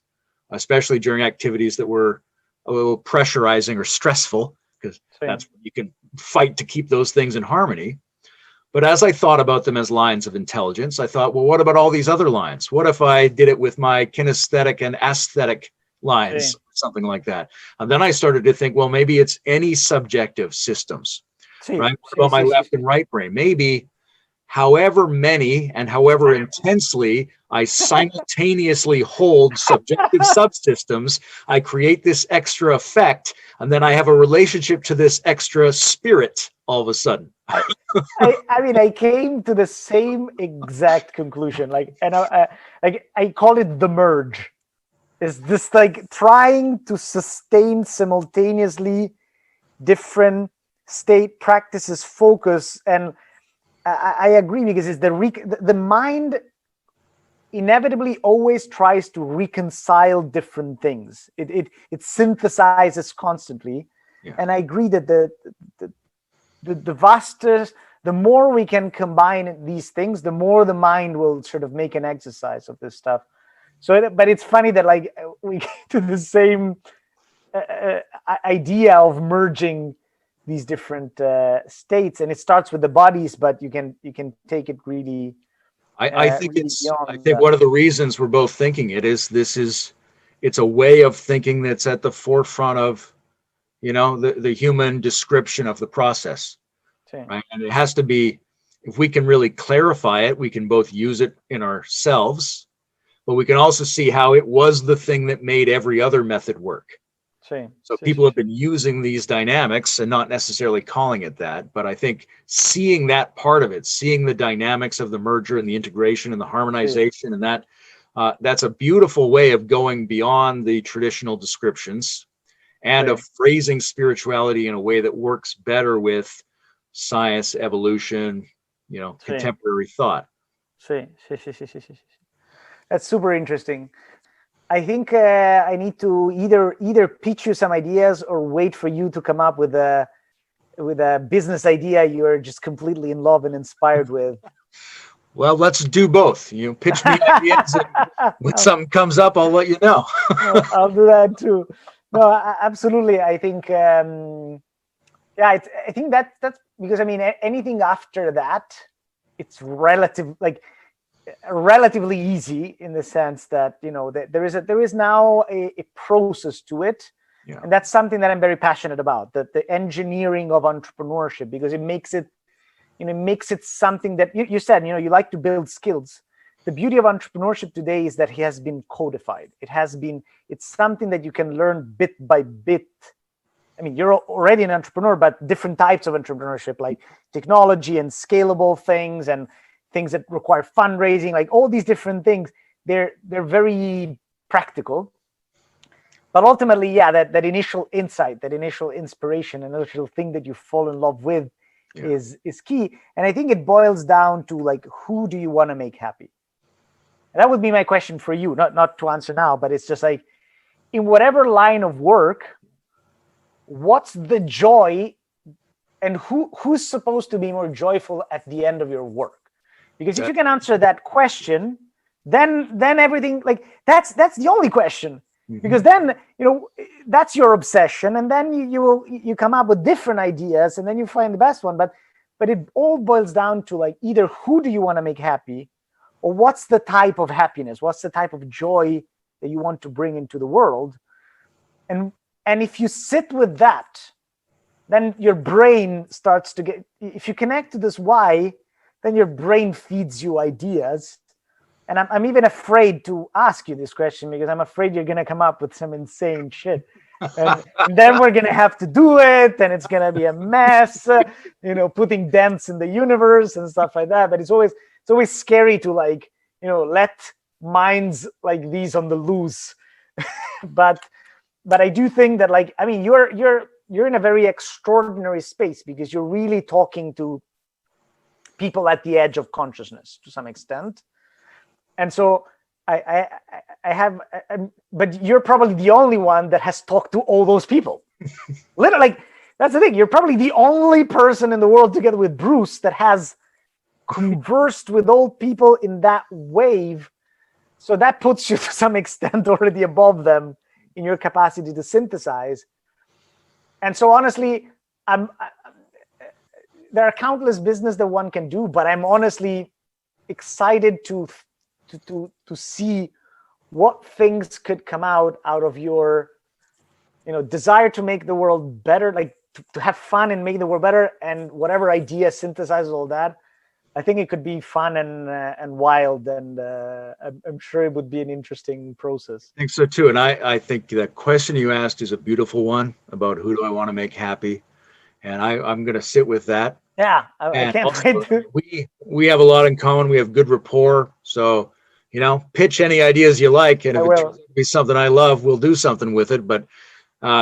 especially during activities that were a little pressurizing or stressful, because that's when you can fight to keep those things in harmony. But as I thought about them as lines of intelligence, I thought, well, what about all these other lines? What if I did it with my kinesthetic and aesthetic lines, something like that? And then I started to think, well, maybe it's any subjective systems, right? What about my left and right brain? Maybe however many and however intensely I simultaneously hold subjective subsystems, I create this extra effect, and then I have a relationship to this extra spirit all of a sudden. I mean, I came to the same exact conclusion. I call it the merge. Is this like trying to sustain simultaneously different state practices, focus, and I agree, because it's the mind inevitably always tries to reconcile different things. It synthesizes constantly, and I agree that the vastest, the more we can combine these things, the more the mind will sort of make an exercise of this stuff. So, but it's funny that we get to the same idea of merging these different states, and it starts with the bodies, but you can take it really. I think one of the reasons we're both thinking it's a way of thinking that's at the forefront of, the human description of the process, right? And it has to be, if we can really clarify it, we can both use it in ourselves, but we can also see how it was the thing that made every other method work. So people have been using these dynamics and not necessarily calling it that, but I think seeing that part of it, seeing the dynamics of the merger and the integration and the harmonization and that, That's a beautiful way of going beyond the traditional descriptions and of phrasing spirituality in a way that works better with science, evolution, contemporary thought. That's super interesting. I think I need to either pitch you some ideas or wait for you to come up with a business idea you're just completely in love and inspired with. Well, let's do both. You pitch me ideas, and when something comes up, I'll let you know. I'll do that too. No, absolutely. I think, I think that's because, I mean, anything after that, it's relatively easy in the sense that, that there is now a process to it. Yeah. And that's something that I'm very passionate about, the engineering of entrepreneurship, because it makes it something that you said, you like to build skills. The beauty of entrepreneurship today is that it has been codified. It's something that you can learn bit by bit. I mean, you're already an entrepreneur, but different types of entrepreneurship, like technology and scalable things and things that require fundraising, like all these different things, they're very practical. But ultimately, that initial insight, that initial inspiration, and initial thing that you fall in love with is key. And I think it boils down to, like, who do you want to make happy? And that would be my question for you, not to answer now, but it's just like, in whatever line of work, what's the joy, and who's supposed to be more joyful at the end of your work? Because if you can answer that question, then everything, like, that's the only question. Mm-hmm. Because then, that's your obsession, and then you come up with different ideas, and then you find the best one. But it all boils down to, like, either who do you want to make happy, or what's the type of happiness, what's the type of joy that you want to bring into the world. And if you sit with that, then your brain starts to get, if you connect to this why, then your brain feeds you ideas. And I'm even afraid to ask you this question, because I'm afraid you're going to come up with some insane shit. And then we're going to have to do it, and it's going to be a mess, putting dents in the universe and stuff like that. But it's always scary to, like, let minds like these on the loose. But I do think that, like, I mean, you're in a very extraordinary space, because you're really talking to people at the edge of consciousness to some extent. And so I have, but you're probably the only one that has talked to all those people. Literally, like, that's the thing. You're probably the only person in the world, together with Bruce, that has conversed with all people in that wave. So that puts you to some extent already above them in your capacity to synthesize. And so honestly, there are countless business that one can do, but I'm honestly excited to see what things could come out of your, desire to make the world better, like to have fun and make the world better, and whatever idea synthesizes all that. I think it could be fun and wild, and I'm sure it would be an interesting process. I think so too. And I think that question you asked is a beautiful one, about who do I want to make happy, and I'm going to sit with that. Yeah, I can't wait to. We have a lot in common. We have good rapport. So, pitch any ideas you like, and if it turns out to be something I love, we'll do something with it. But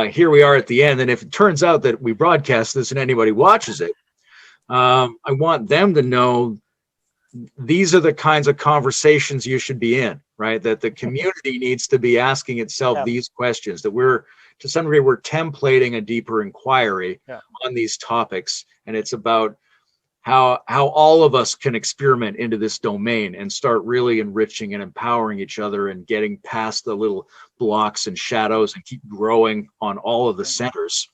here we are at the end, and if it turns out that we broadcast this and anybody watches it, I want them to know these are the kinds of conversations you should be in, right? That the community needs to be asking itself these questions, that to some degree, we're templating a deeper inquiry on these topics. And it's about how all of us can experiment into this domain and start really enriching and empowering each other, and getting past the little blocks and shadows, and keep growing on all of the centers.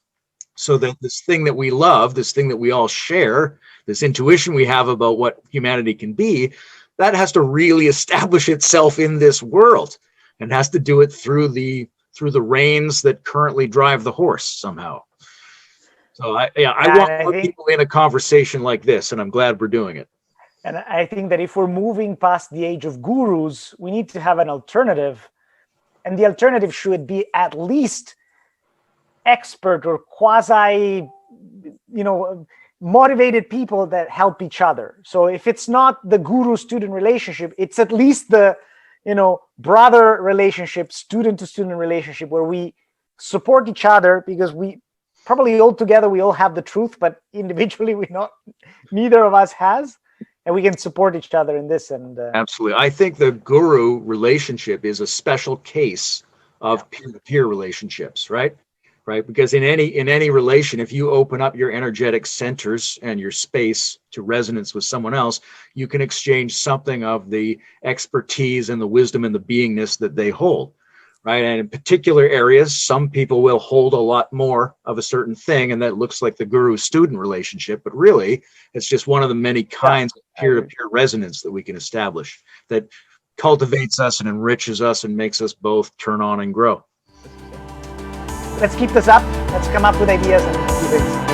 So that this thing that we love, this thing that we all share, this intuition we have about what humanity can be, that has to really establish itself in this world, and has to do it through the reins that currently drive the horse somehow. So I want more people in a conversation like this, and I'm glad we're doing it. And I think that if we're moving past the age of gurus, we need to have an alternative, and the alternative should be at least expert or quasi, motivated people that help each other. So if it's not the guru-student relationship, it's at least the brother relationship, student to student relationship, where we support each other, because we probably all together we all have the truth, but individually neither of us has, and we can support each other in this. And absolutely, I think the guru relationship is a special case of peer-to-peer relationships, right? Because in any relation, if you open up your energetic centers and your space to resonance with someone else, you can exchange something of the expertise and the wisdom and the beingness that they hold, right? And in particular areas, some people will hold a lot more of a certain thing, and that looks like the guru-student relationship, but really it's just one of the many kinds of peer-to-peer resonance that we can establish that cultivates us and enriches us and makes us both turn on and grow. Let's keep this up. Let's come up with ideas and do things.